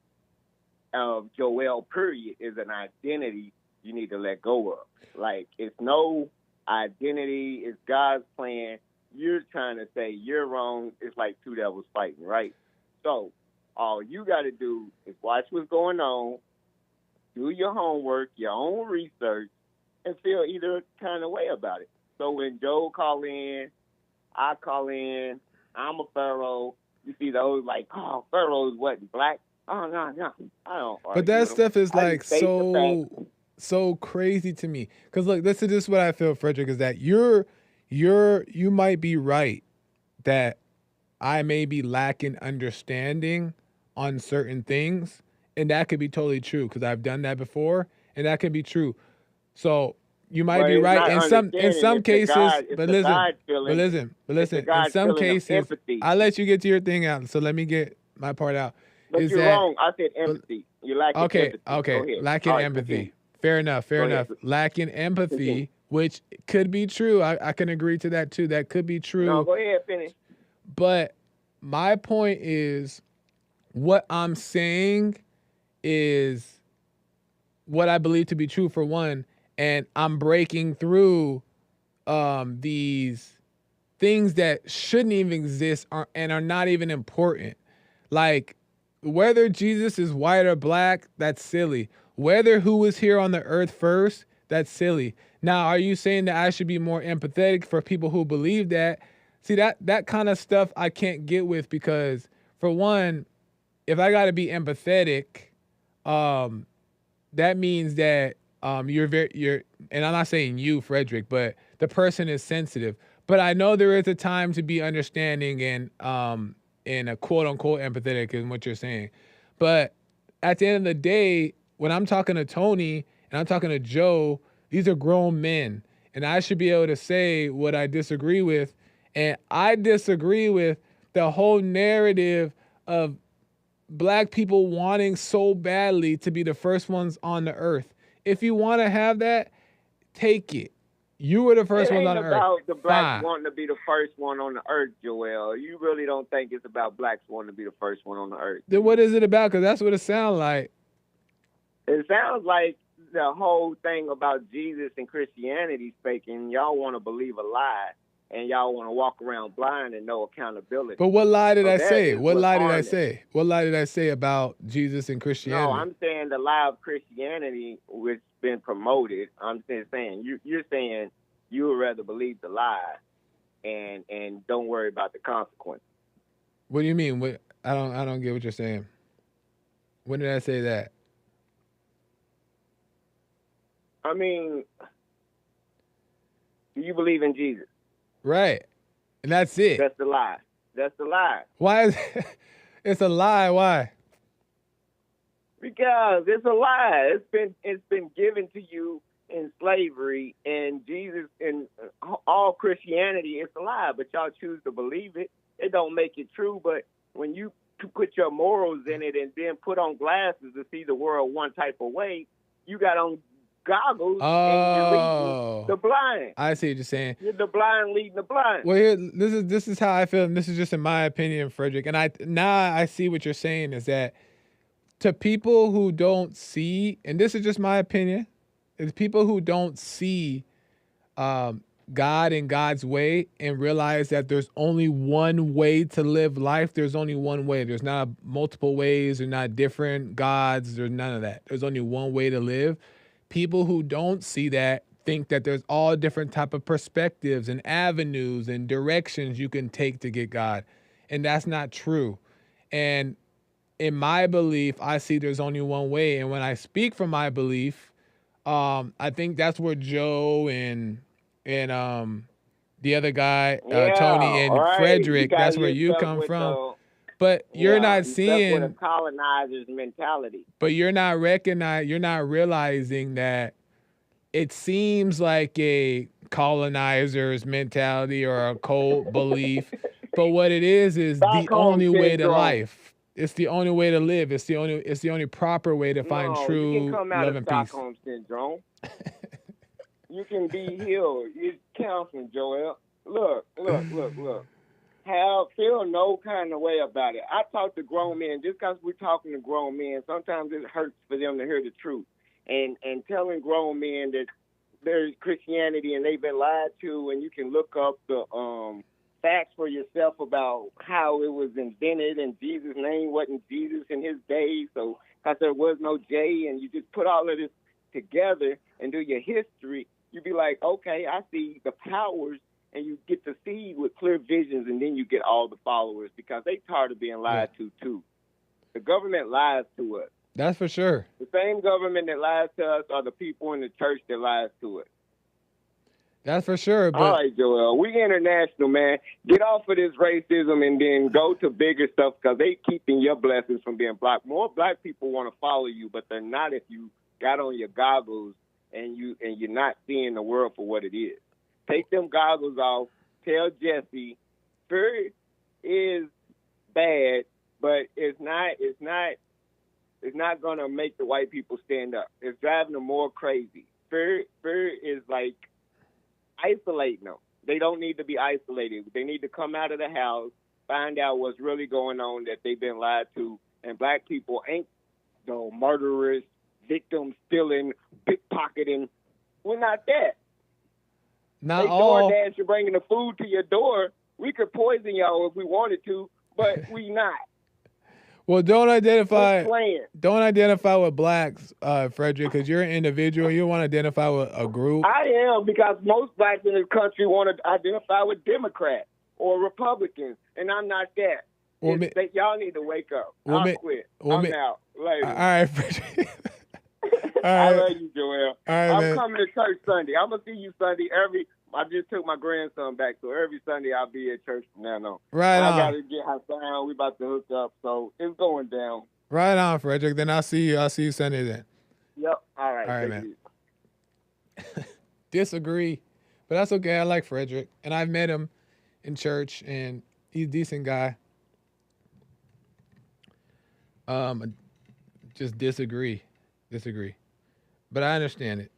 Joel period is an identity you need to let go of. Like it's no identity, it's God's plan. You're trying to say you're wrong. It's like two devils fighting, right? So all you got to do is watch what's going on, do your homework, your own research, and feel either kind of way about it. So when Joe call in, I call in, I'm a Pharaoh. You see those like, oh, Pharaohs wasn't black. Oh no, I don't. But that stuff is like so crazy to me. Because look, this is what I feel, Frederick, is that you might be right that I may be lacking understanding on certain things, and that could be totally true because I've done that before, and that could be true. So you might be right in some cases, but listen. In some cases, I'll let you get to your thing out. So let me get my part out. But you're wrong. I said empathy. You lack empathy. Okay. Lacking empathy. Fair enough. Lacking empathy, which could be true. I can agree to that too. That could be true. No, go ahead, finish. But my point is, what I'm saying is what I believe to be true for one, and I'm breaking through these things that shouldn't even exist and are not even important. Like, whether Jesus is white or black, that's silly. Whether who was here on the earth first, that's silly. Now, are you saying that I should be more empathetic for people who believe that? See, that kind of stuff I can't get with, because for one, if I got to be empathetic, that means that you're, and I'm not saying you, Frederick, but the person is sensitive. But I know there is a time to be understanding and a quote unquote empathetic in what you're saying. But at the end of the day, when I'm talking to Tony and I'm talking to Joe, these are grown men, and I should be able to say what I disagree with. And I disagree with the whole narrative of black people wanting so badly to be the first ones on the earth. If you want to have that, take it. You were the first ones on the earth. It ain't about the blacks wanting to be the first one on the earth, Joel. You really don't think it's about blacks wanting to be the first one on the earth. Then what is it about? Because that's what it sounds like. It sounds like the whole thing about Jesus and Christianity speaking, y'all want to believe a lie, and y'all want to walk around blind and no accountability. But what lie did I say? What lie did I say? What lie did I say about Jesus and Christianity? No, I'm saying the lie of Christianity, which has been promoted. I'm just saying you're saying you would rather believe the lie and don't worry about the consequences. What do you mean? What I don't get what you're saying. When did I say that? I mean, do you believe in Jesus? Right. And that's it. That's the lie. That's the lie. Why is it's a lie? Why? Because it's a lie. It's been given to you in slavery, and Jesus and all Christianity, it's a lie, but y'all choose to believe it. It don't make it true, but when you put your morals in it and then put on glasses to see the world one type of way, you got on goggles and you're leading the blind. I see what you're saying. You're the blind leading the blind. Well, here, this is how I feel, and this is just in my opinion, Frederick. And I see what you're saying is that to people who don't see, and this is just my opinion, is people who don't see God and God's way and realize that there's only one way to live life. There's only one way. There's not multiple ways. There's not different gods. There's none of that. There's only one way to live. People who don't see that think that there's all different type of perspectives and avenues and directions you can take to get God. And that's not true. And in my belief, I see there's only one way. And when I speak from my belief, I think that's where Joe and the other guy, Tony and right. Frederick, that's where you come from. But you're not seeing with a colonizer's mentality. But you're not realizing that it seems like a colonizer's mentality or a cult belief. But what it is the only way to life. It's the only way to live. It's the only proper way to find true you can come out love of and peace. Stockholm syndrome. You can be healed. It's counseling, Joel. Look. Feel no kind of way about it. I talk to grown men. Just because we're talking to grown men, sometimes it hurts for them to hear the truth. And telling grown men that there's Christianity and they've been lied to, and you can look up the facts for yourself about how it was invented, and Jesus' name wasn't Jesus in his day, so because there was no J, and you just put all of this together and do your history, you'd be like, okay, I see the powers, and you get to see with clear visions, and then you get all the followers because they tired of being lied to too. The government lies to us. That's for sure. The same government that lies to us are the people in the church that lies to us. That's for sure. But all right, Joel, we international, man. Get off of this racism and then go to bigger stuff because they keeping your blessings from being blocked. More black people want to follow you, but they're not if you got on your goggles and you're not seeing the world for what it is. Take them goggles off. Tell Jesse, fear is bad, but it's not gonna make the white people stand up. It's driving them more crazy. Fear is like isolating them. They don't need to be isolated. They need to come out of the house, find out what's really going on, that they've been lied to. And black people ain't no murderers, victims, stealing, pickpocketing. We're not that. Not they all. DoorDash, you're bringing the food to your door. We could poison y'all if we wanted to, but we not. Well, don't identify with blacks, Frederick, because you're an individual. You want to identify with a group. I am, because most blacks in this country want to identify with Democrats or Republicans, and I'm not that. Well, y'all need to wake up. I'll quit. I'm out. Later. All right, Frederick. I love you, Joel. I'm man. coming to church Sunday. I'm going to see you Sunday I just took my grandson back, so every Sunday I'll be at church from now on. Right on. I got to get her sound. We about to hook up, so it's going down. Right on, Frederick. Then I'll see you Sunday then. Yep. All right. All right, man. Disagree, but that's okay. I like Frederick, and I've met him in church, and he's a decent guy. Just disagree, but I understand it.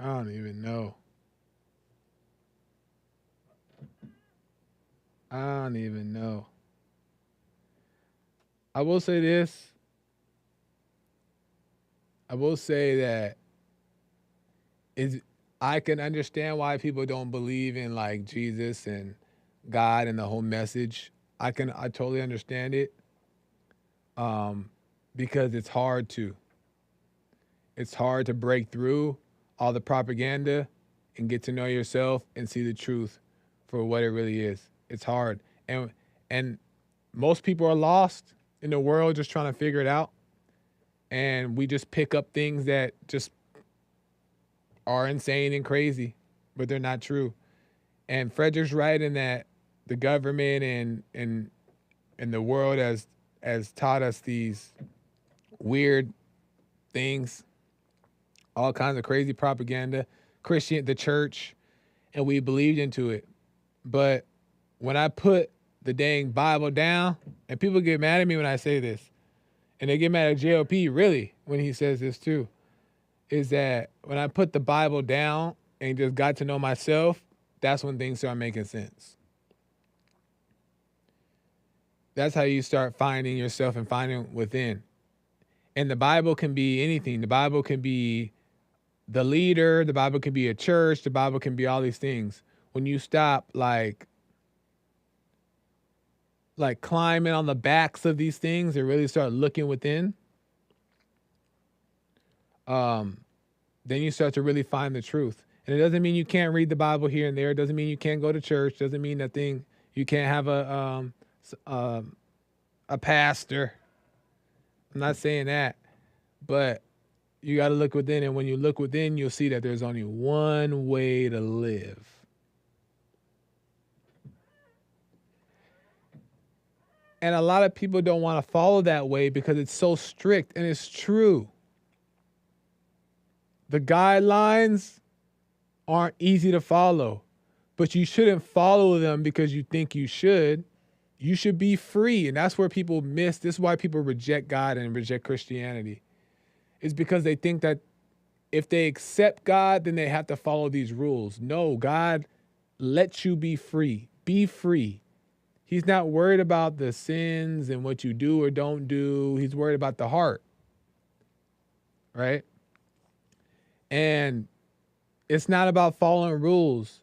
I don't even know. I will say this. I will say that I can understand why people don't believe in like Jesus and God and the whole message. I totally understand it. Because it's hard to break through all the propaganda and get to know yourself and see the truth for what it really is. It's hard. And most people are lost in the world just trying to figure it out. And we just pick up things that just are insane and crazy, but they're not true. And Frederick's right in that the government and the world has taught us these weird things, all kinds of crazy propaganda, the church, and we believed into it. But when I put the dang Bible down, and people get mad at me when I say this, and they get mad at JLP really when he says this too, is that when I put the Bible down and just got to know myself, that's when things start making sense. That's how you start finding yourself and finding within. And the Bible can be anything. The Bible can be the leader. The Bible can be a church. The Bible can be all these things. When you stop like climbing on the backs of these things and really start looking within, then you start to really find the truth. And it doesn't mean you can't read the Bible here and there. It doesn't mean you can't go to church. It doesn't mean you can't have a pastor. I'm not saying that, but you got to look within. And when you look within, you'll see that there's only one way to live. And a lot of people don't want to follow that way because it's so strict, and it's true. The guidelines aren't easy to follow, but you shouldn't follow them because you think you should. You should be free. And that's where people miss. This is why people reject God and reject Christianity. It's because they think that if they accept God, then they have to follow these rules. No, God lets you be free. Be free. He's not worried about the sins and what you do or don't do. He's worried about the heart. Right? And it's not about following rules.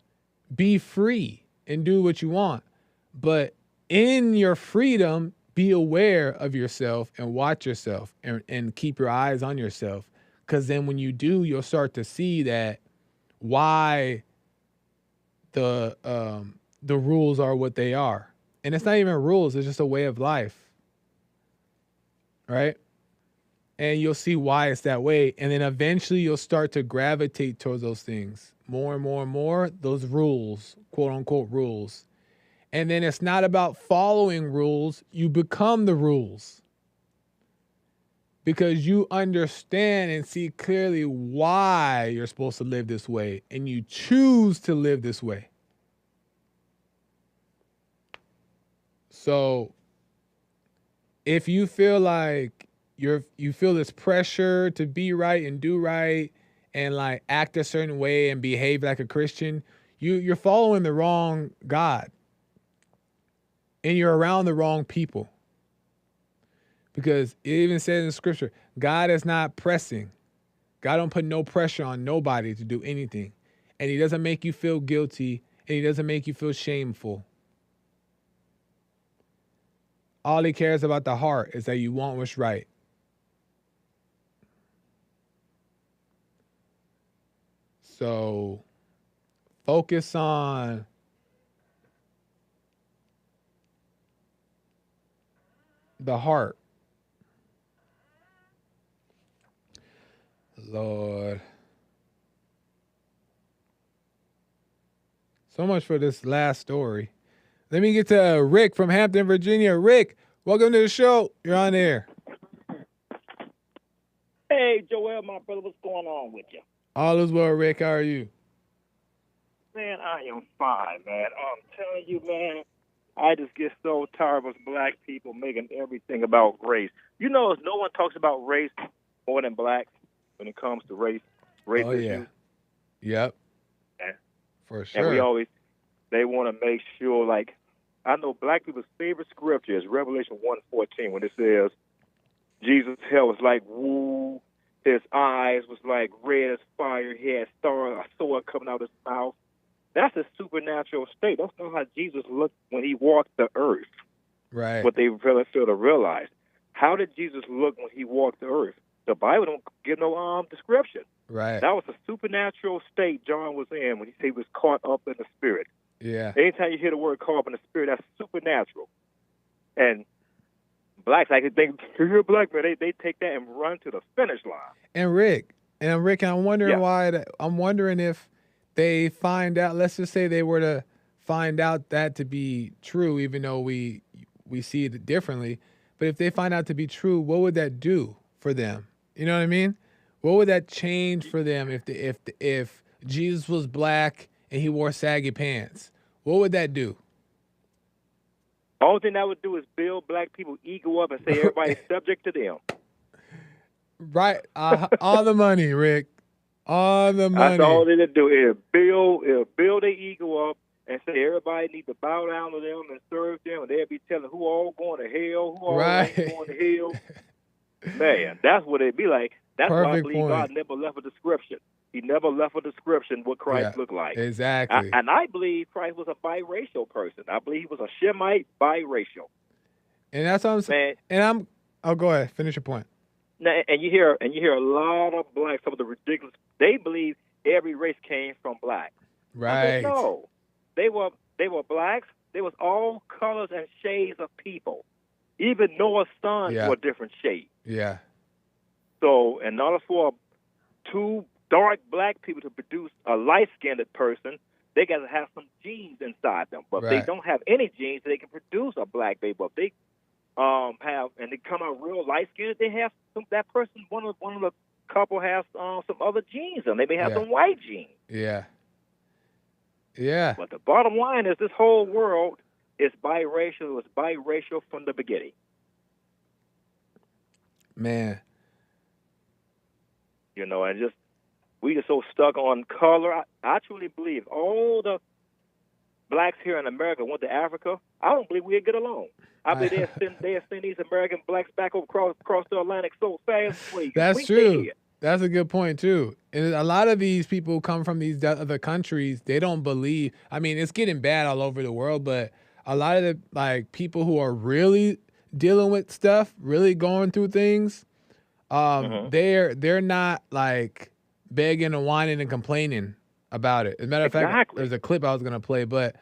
Be free and do what you want. But in your freedom, be aware of yourself and watch yourself and keep your eyes on yourself. Because then when you do, you'll start to see that why the rules are what they are. And it's not even rules, it's just a way of life. Right? And you'll see why it's that way. And then eventually you'll start to gravitate towards those things. More and more and more, those rules, quote unquote rules. And then it's not about following rules, you become the rules. Because you understand and see clearly why you're supposed to live this way. And you choose to live this way. So if you feel like you feel this pressure to be right and do right and like act a certain way and behave like a Christian, you're following the wrong God. And you're around the wrong people. Because it even says in scripture, God is not pressing. God don't put no pressure on nobody to do anything. And he doesn't make you feel guilty, and he doesn't make you feel shameful. All he cares about the heart is that you want what's right. So focus on the heart. Lord. So much for this last story. Let me get to Rick from Hampton, Virginia. Rick, welcome to the show. You're on air. Hey, Joel, my brother, what's going on with you? All is well, Rick. How are you? Man, I am fine, man. I'm telling you, man, I just get so tired of us black people making everything about race. You know, no one talks about race more than blacks when it comes to race Oh, issues. yeah. Yep. And, For sure. and we always, they want to make sure, like, I know black people's favorite scripture is Revelation 1:14 when it says, Jesus' hair was like wool, his eyes was like red as fire, he had stars, I saw it coming out of his mouth. That's a supernatural state. That's not how Jesus looked when he walked the earth. Right. What they really fail to realize. How did Jesus look when he walked the earth? The Bible don't give no description. Right. That was a supernatural state John was in when he was caught up in the spirit. Yeah. Anytime you hear the word caught up in the spirit, that's supernatural. And blacks, I think, you're a black man, they take that and run to the finish line. And Rick, I'm wondering why. I'm wondering if they find out. Let's just say they were to find out that to be true, even though we see it differently. But if they find out to be true, what would that do for them? You know what I mean? What would that change for them if Jesus was black and he wore saggy pants? What would that do? Only thing that would do is build black people's ego up and say everybody's subject to them. Right. All the money, Rick. All the money. That's all it'll do. It'll build their ego up, and say everybody need to bow down to them and serve them, and they'll be telling who all going to hell, who all Right. ain't going to hell. Man, that's what it'd be like. That's why I Perfect believe God point. never left a description. He never left a description what Christ Yeah, looked like. exactly. And I believe Christ was a biracial person. I believe he was a Shemite biracial. And that's what I'm saying. And oh, go ahead. Finish your point. Now, and you hear a lot of blacks, some of the ridiculous. They believe every race came from black. Right. No, they were blacks. They was all colors and shades of people. Even Noah's sons were different shades. Yeah. So in order for two dark black people to produce a light-skinned person, they got to have some genes inside them. But if they don't have any genes, they can produce a black baby. But if they have, and they come out real light-skinned, they have that person, one of the couple has some other genes, and they may have some white genes. Yeah. Yeah. But the bottom line is this whole world is biracial. It was biracial from the beginning. Man. You know, and we just so stuck on color. I truly believe all the blacks here in America went to Africa. I don't believe we'd get along. I believe they'd send these American blacks back across the Atlantic so fast. That's true. That's a good point too. And a lot of these people come from these other countries. They don't believe. I mean, it's getting bad all over the world, but a lot of the people who are really dealing with stuff, really going through things, they're not like begging and whining and complaining about it. As a matter of fact, there's a clip I was gonna play, but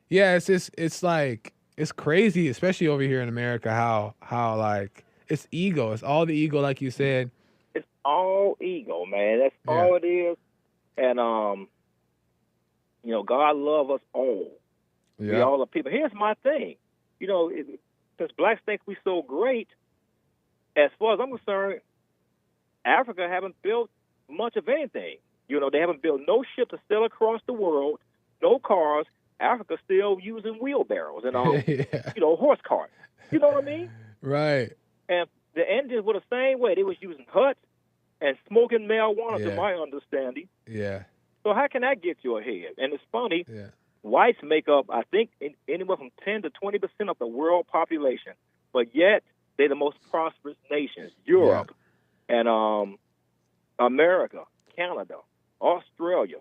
yeah, it's like it's crazy, especially over here in America, how like it's ego. It's all the ego, like you said. It's all ego, man. That's all it is. And you know, God love us all. Yeah. We all are people. Here's my thing. You know, since blacks think we so great, as far as I'm concerned, Africa haven't built much of anything. You know, they haven't built no ship to sail across the world, no cars. Africa's still using wheelbarrows and you know, horse carts. You know what I mean? Right. And the Indians were the same way. They was using huts and smoking marijuana, to my understanding. Yeah. So how can that get you ahead? And it's funny. Whites make up, I think, anywhere from 10 to 20% of the world population, but yet they're the most prosperous nations. Europe and America, Canada, Australia,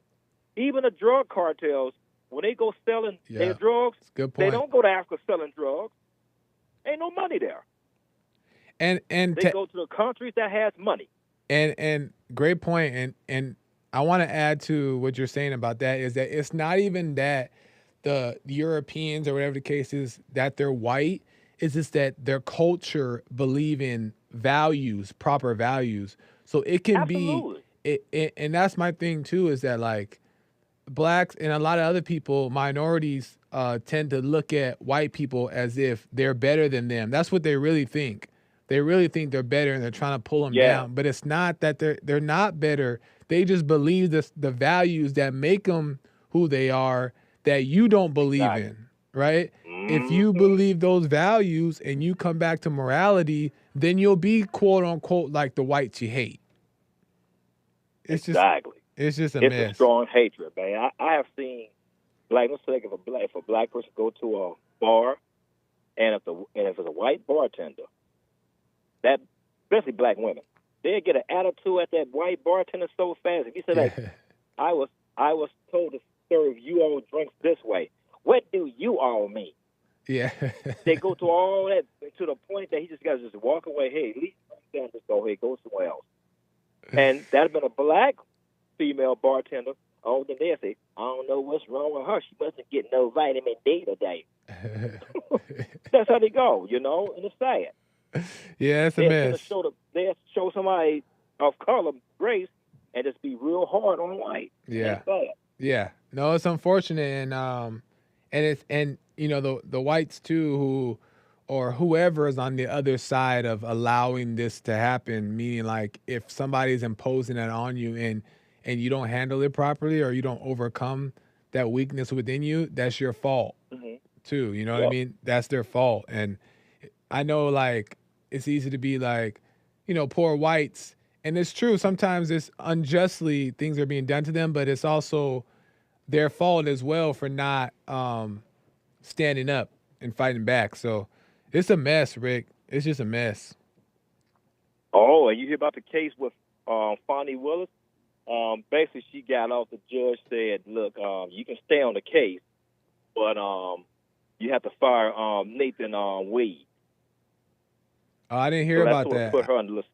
even the drug cartels. When they go selling their drugs, they don't go to Africa selling drugs. Ain't no money there. And they go to the countries that has money. And great point. And I want to add to what you're saying about that is that it's not even that the Europeans or whatever the case is that they're white. It's just that their culture believe in values, proper values. So it can be, and that's my thing too, is that like blacks and a lot of other people, minorities, tend to look at white people as if they're better than them. That's what they really think. They really think they're better and they're trying to pull them down. But it's not that they're not better. They just believe the values that make them who they are that you don't believe in, right? If you believe those values and you come back to morality, then you'll be quote unquote like the whites you hate. It's just a mess. It's a strong hatred, man. I have seen like, let's say if a black person go to a bar, and if it's a white bartender, that especially black women, they get an attitude at that white bartender so fast. If you say like, I was told to serve you all drinks this way. What do you all mean? Yeah. They go to all that to the point that he just got to just walk away. Hey, leave down, just go ahead, go somewhere else. And that'd been a black female bartender. Oh, then they say, I don't know what's wrong with her. She mustn't get no vitamin D today. That's how they go, you know, and it's sad. Yeah, it's a mess. They show somebody of color grace and just be real hard on white. Yeah. Yeah. No, it's unfortunate, and you know the whites too, or whoever is on the other side of allowing this to happen, meaning like if somebody's imposing that on you and you don't handle it properly or you don't overcome that weakness within you, that's your fault too. You know what I mean? That's their fault. And I know like it's easy to be like, you know, poor whites. And it's true. Sometimes it's unjustly things are being done to them, but it's also their fault as well for not standing up and fighting back. So it's a mess, Rick. It's just a mess. Oh, and you hear about the case with Fonnie Willis? Basically, she got off. The judge said, "Look, you can stay on the case, but you have to fire Nathan Wade." Oh, I didn't hear about that. Put her on the list.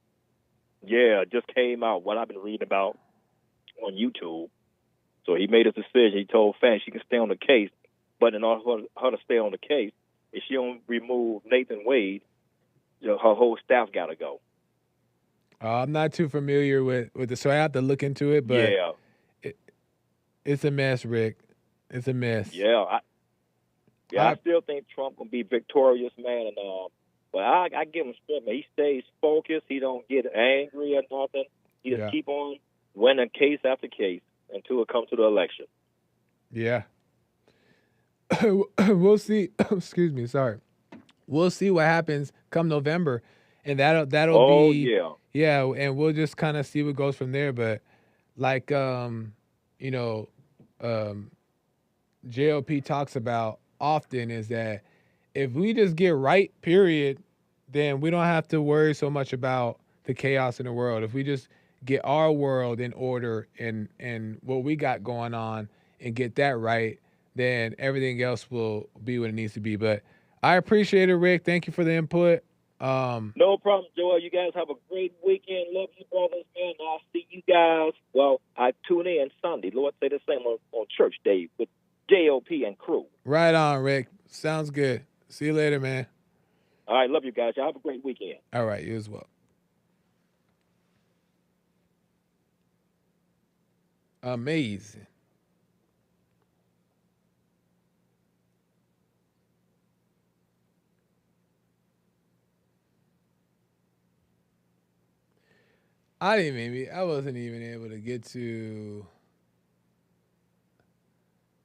Yeah, it just came out. What I've been reading about on YouTube. So he made his decision. He told fans she can stay on the case, but in order for her to stay on the case, if she don't remove Nathan Wade, her whole staff got to go. I'm not too familiar with this, so I have to look into it. But yeah, it's a mess, Rick. It's a mess. Yeah, I still think Trump gonna be victorious, man. And but I give him strength, man. He stays focused. He don't get angry or nothing. He just keep on winning case after case until it comes to the election. Yeah. We'll see. Excuse me. Sorry. We'll see what happens come November, and that'll be and we'll just kind of see what goes from there. But like JLP talks about often is that if we just get right, period, then we don't have to worry so much about the chaos in the world. If we just get our world in order and what we got going on and get that right, then everything else will be what it needs to be. But I appreciate it, Rick. Thank you for the input. No problem, Joel. You guys have a great weekend. Love you, brothers, man. I'll see you guys. Well, I tune in Sunday. Lord say the same on Church Day with JLP and crew. Right on, Rick. Sounds good. See you later, man. All right, love you guys. Y'all have a great weekend. All right, you as well. Amazing. I wasn't even able to get to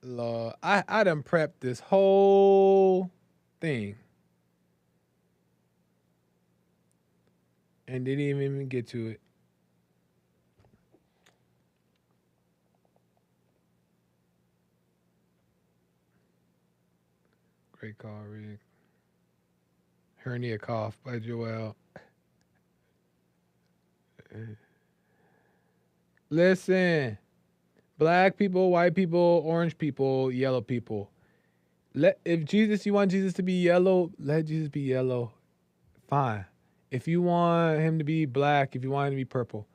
law. I done prepped this whole thing and didn't even get to it. Great call, Rick. Hernia Cough by Joel. Listen, black people, white people, orange people, yellow people. If you want Jesus to be yellow, let Jesus be yellow. Fine. If you want him to be black, if you want him to be purple,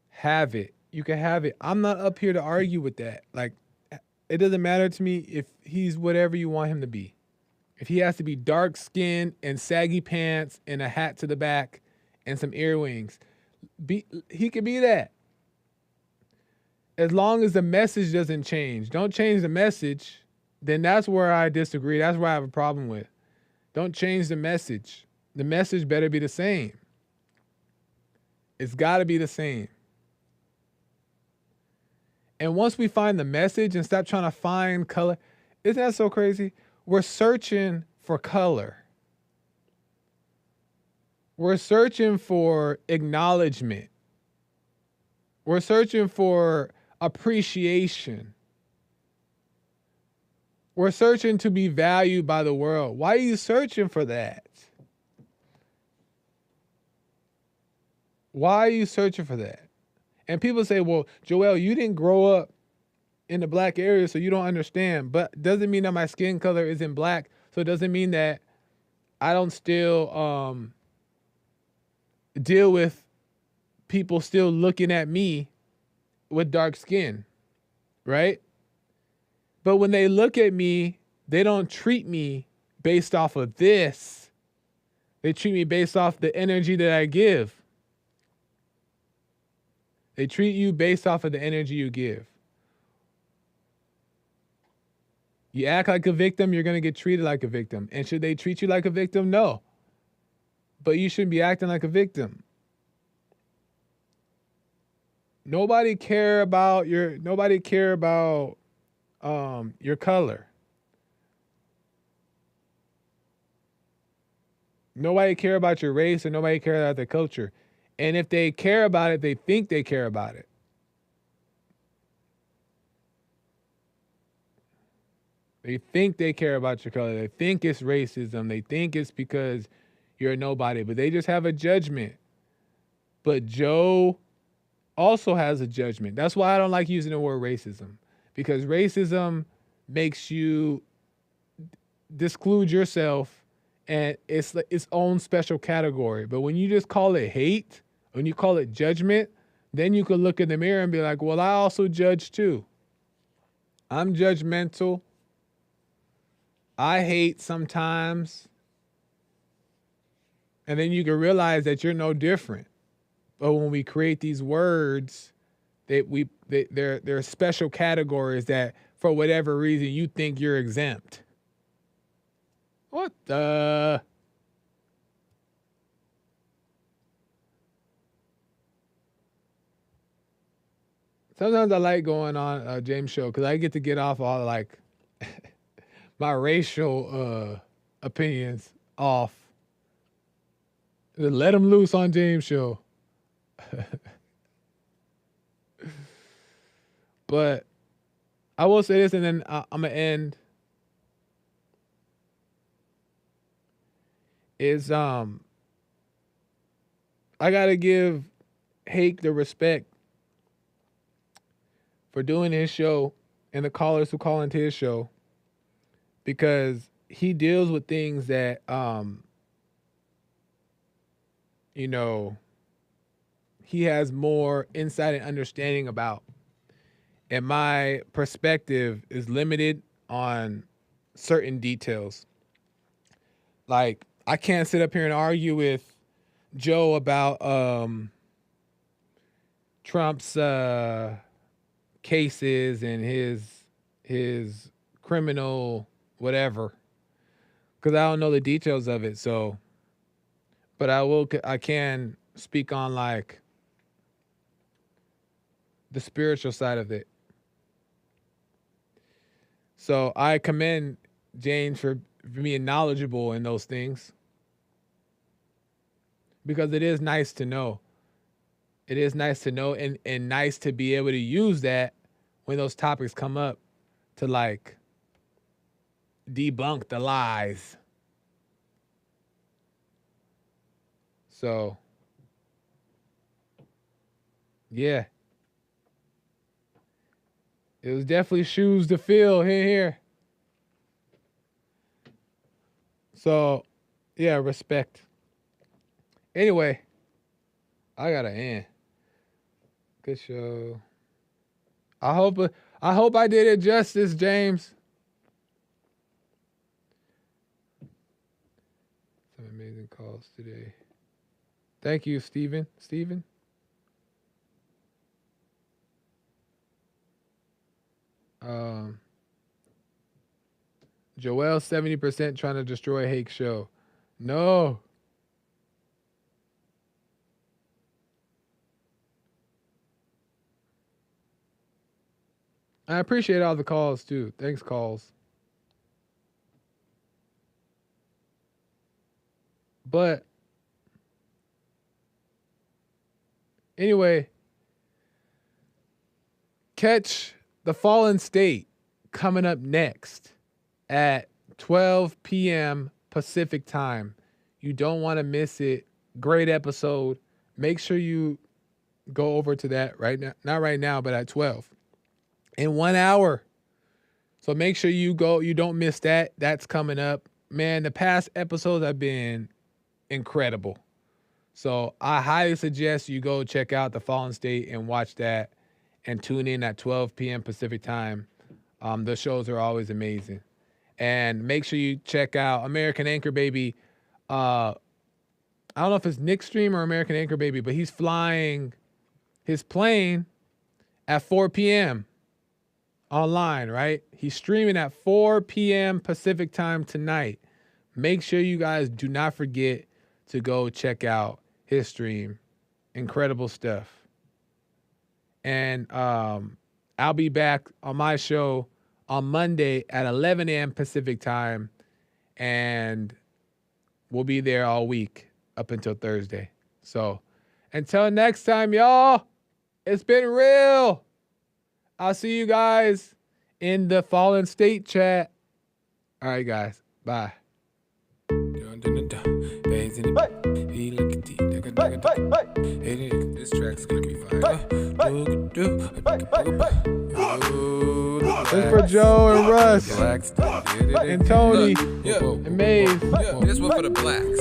have it. You can have it. I'm not up here to argue with that. Like, it doesn't matter to me if he's whatever you want him to be. If he has to be dark skinned and saggy pants and a hat to the back and some earrings, he could be that. As long as the message doesn't change. Don't change the message, then that's where I disagree. That's where I have a problem with. Don't change the message. The message better be the same. It's got to be the same. And once we find the message and stop trying to find color, isn't that so crazy? We're searching for color. We're searching for acknowledgement. We're searching for appreciation. We're searching to be valued by the world. Why are you searching for that? Why are you searching for that? And people say, well, Joel, you didn't grow up in the black area, so you don't understand. But doesn't mean that my skin color isn't black. So it doesn't mean that I don't still deal with people still looking at me with dark skin, right? But when they look at me, they don't treat me based off of this. They treat me based off the energy that I give. They treat you based off of the energy you give. You act like a victim, you're going to get treated like a victim. And should they treat you like a victim? No. But you shouldn't be acting like a victim. Nobody care about your color. Nobody care about your race, and nobody care about their culture. And if they care about it, they think they care about it. They think they care about your color. They think it's racism. They think it's because you're a nobody, but they just have a judgment. But Joe also has a judgment. That's why I don't like using the word racism, because racism makes you disclude yourself and it's like its own special category. But when you just call it hate, when you call it judgment, then you could look in the mirror and be like, well, I also judge too. I'm judgmental. I hate sometimes. And then you can realize that you're no different. But when we create these words, they're special categories that for whatever reason you think you're exempt. What the? Sometimes I like going on James show because I get to get off all like my racial opinions off. Let them loose on James show. But I will say this, and then I'm gonna end. Is I gotta give Hake the respect for doing his show and the callers who call into his show, because he deals with things that you know, he has more insight and understanding about. And my perspective is limited on certain details. Like, I can't sit up here and argue with Joe about Trump's cases and his criminal whatever, because I don't know the details of it. So, but I can speak on like the spiritual side of it. So I commend James for being knowledgeable in those things, because it is nice to know. It is nice to know and nice to be able to use that when those topics come up to like debunk the lies. So, yeah. It was definitely shoes to fill here. So, yeah, respect. Anyway, I gotta end. Good show. I hope I did it justice, James. Some amazing calls today. Thank you, Steven. Joel 70% trying to destroy Hake show. No. I appreciate all the calls too. Thanks, calls. But anyway, catch The Fallen State coming up next at 12 p.m. Pacific time. You don't want to miss it. Great episode. Make sure you go over to that right now. Not right now, but at 12. In 1 hour. So make sure you go. You don't miss that. That's coming up. Man, the past episodes have been incredible. So I highly suggest you go check out The Fallen State and watch that and tune in at 12 p.m. Pacific time. The shows are always amazing. And make sure you check out American Anchor Baby. I don't know if it's Nick Stream or American Anchor Baby, but he's flying his plane at 4 p.m. online, right? He's streaming at 4 p.m. Pacific time tonight. Make sure you guys do not forget to go check out his stream. Incredible stuff. And I'll be back on my show on Monday at 11 a.m. Pacific time, and we'll be there all week up until Thursday. So until next time, y'all, it's been real. I'll see you guys in the Fallen State chat. All right, guys. Bye. This track's gonna be fire. This for Joe and Russ and Tony and Maze. This one for the blacks.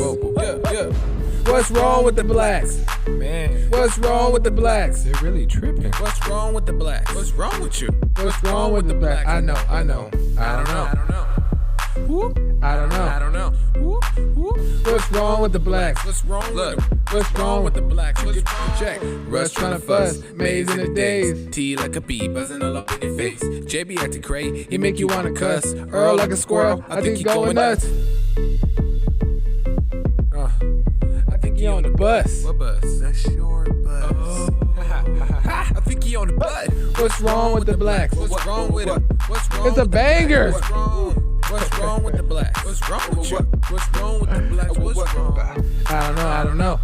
What's wrong with the blacks? Man, what's wrong with the blacks? They're really tripping. What's wrong with the blacks? What's wrong with you? What's wrong with the blacks? I know. I don't know. What's wrong with the blacks? What's wrong? Look, what's wrong with the blacks? Check. Russ tryna fuss, Maze in the days. T like a bee, buzzing all up in your face. JB acting cray, he make you wanna cuss. Earl like a squirrel, I think he going nuts. I think he on the bus. What bus? That's your bus. I think he on the bus. What's wrong with the blacks? What's wrong with him? What's wrong? It's a banger. What's wrong? What's wrong with the blacks? What's wrong with you? What's wrong with the blacks? What's wrong? I don't know.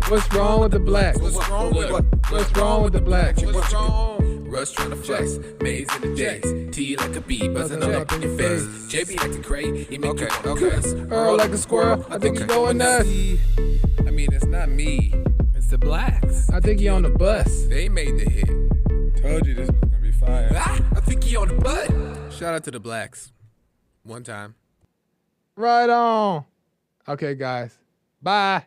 What's wrong with the blacks? What's wrong with them? What's wrong with the blacks? What's wrong? Russ tryna flex, Maze in the days. T like a bee, buzzing all up in your face. JB acting cray, he make you wanna cuss. Earl like a squirrel, I think he's going nuts. I mean, it's not me, it's the blacks. I think he on the bus. They made the hit. Told you this was gonna be fire. I think he on the butt. Shout out to the blacks. One time. Right on. Okay, guys. Bye.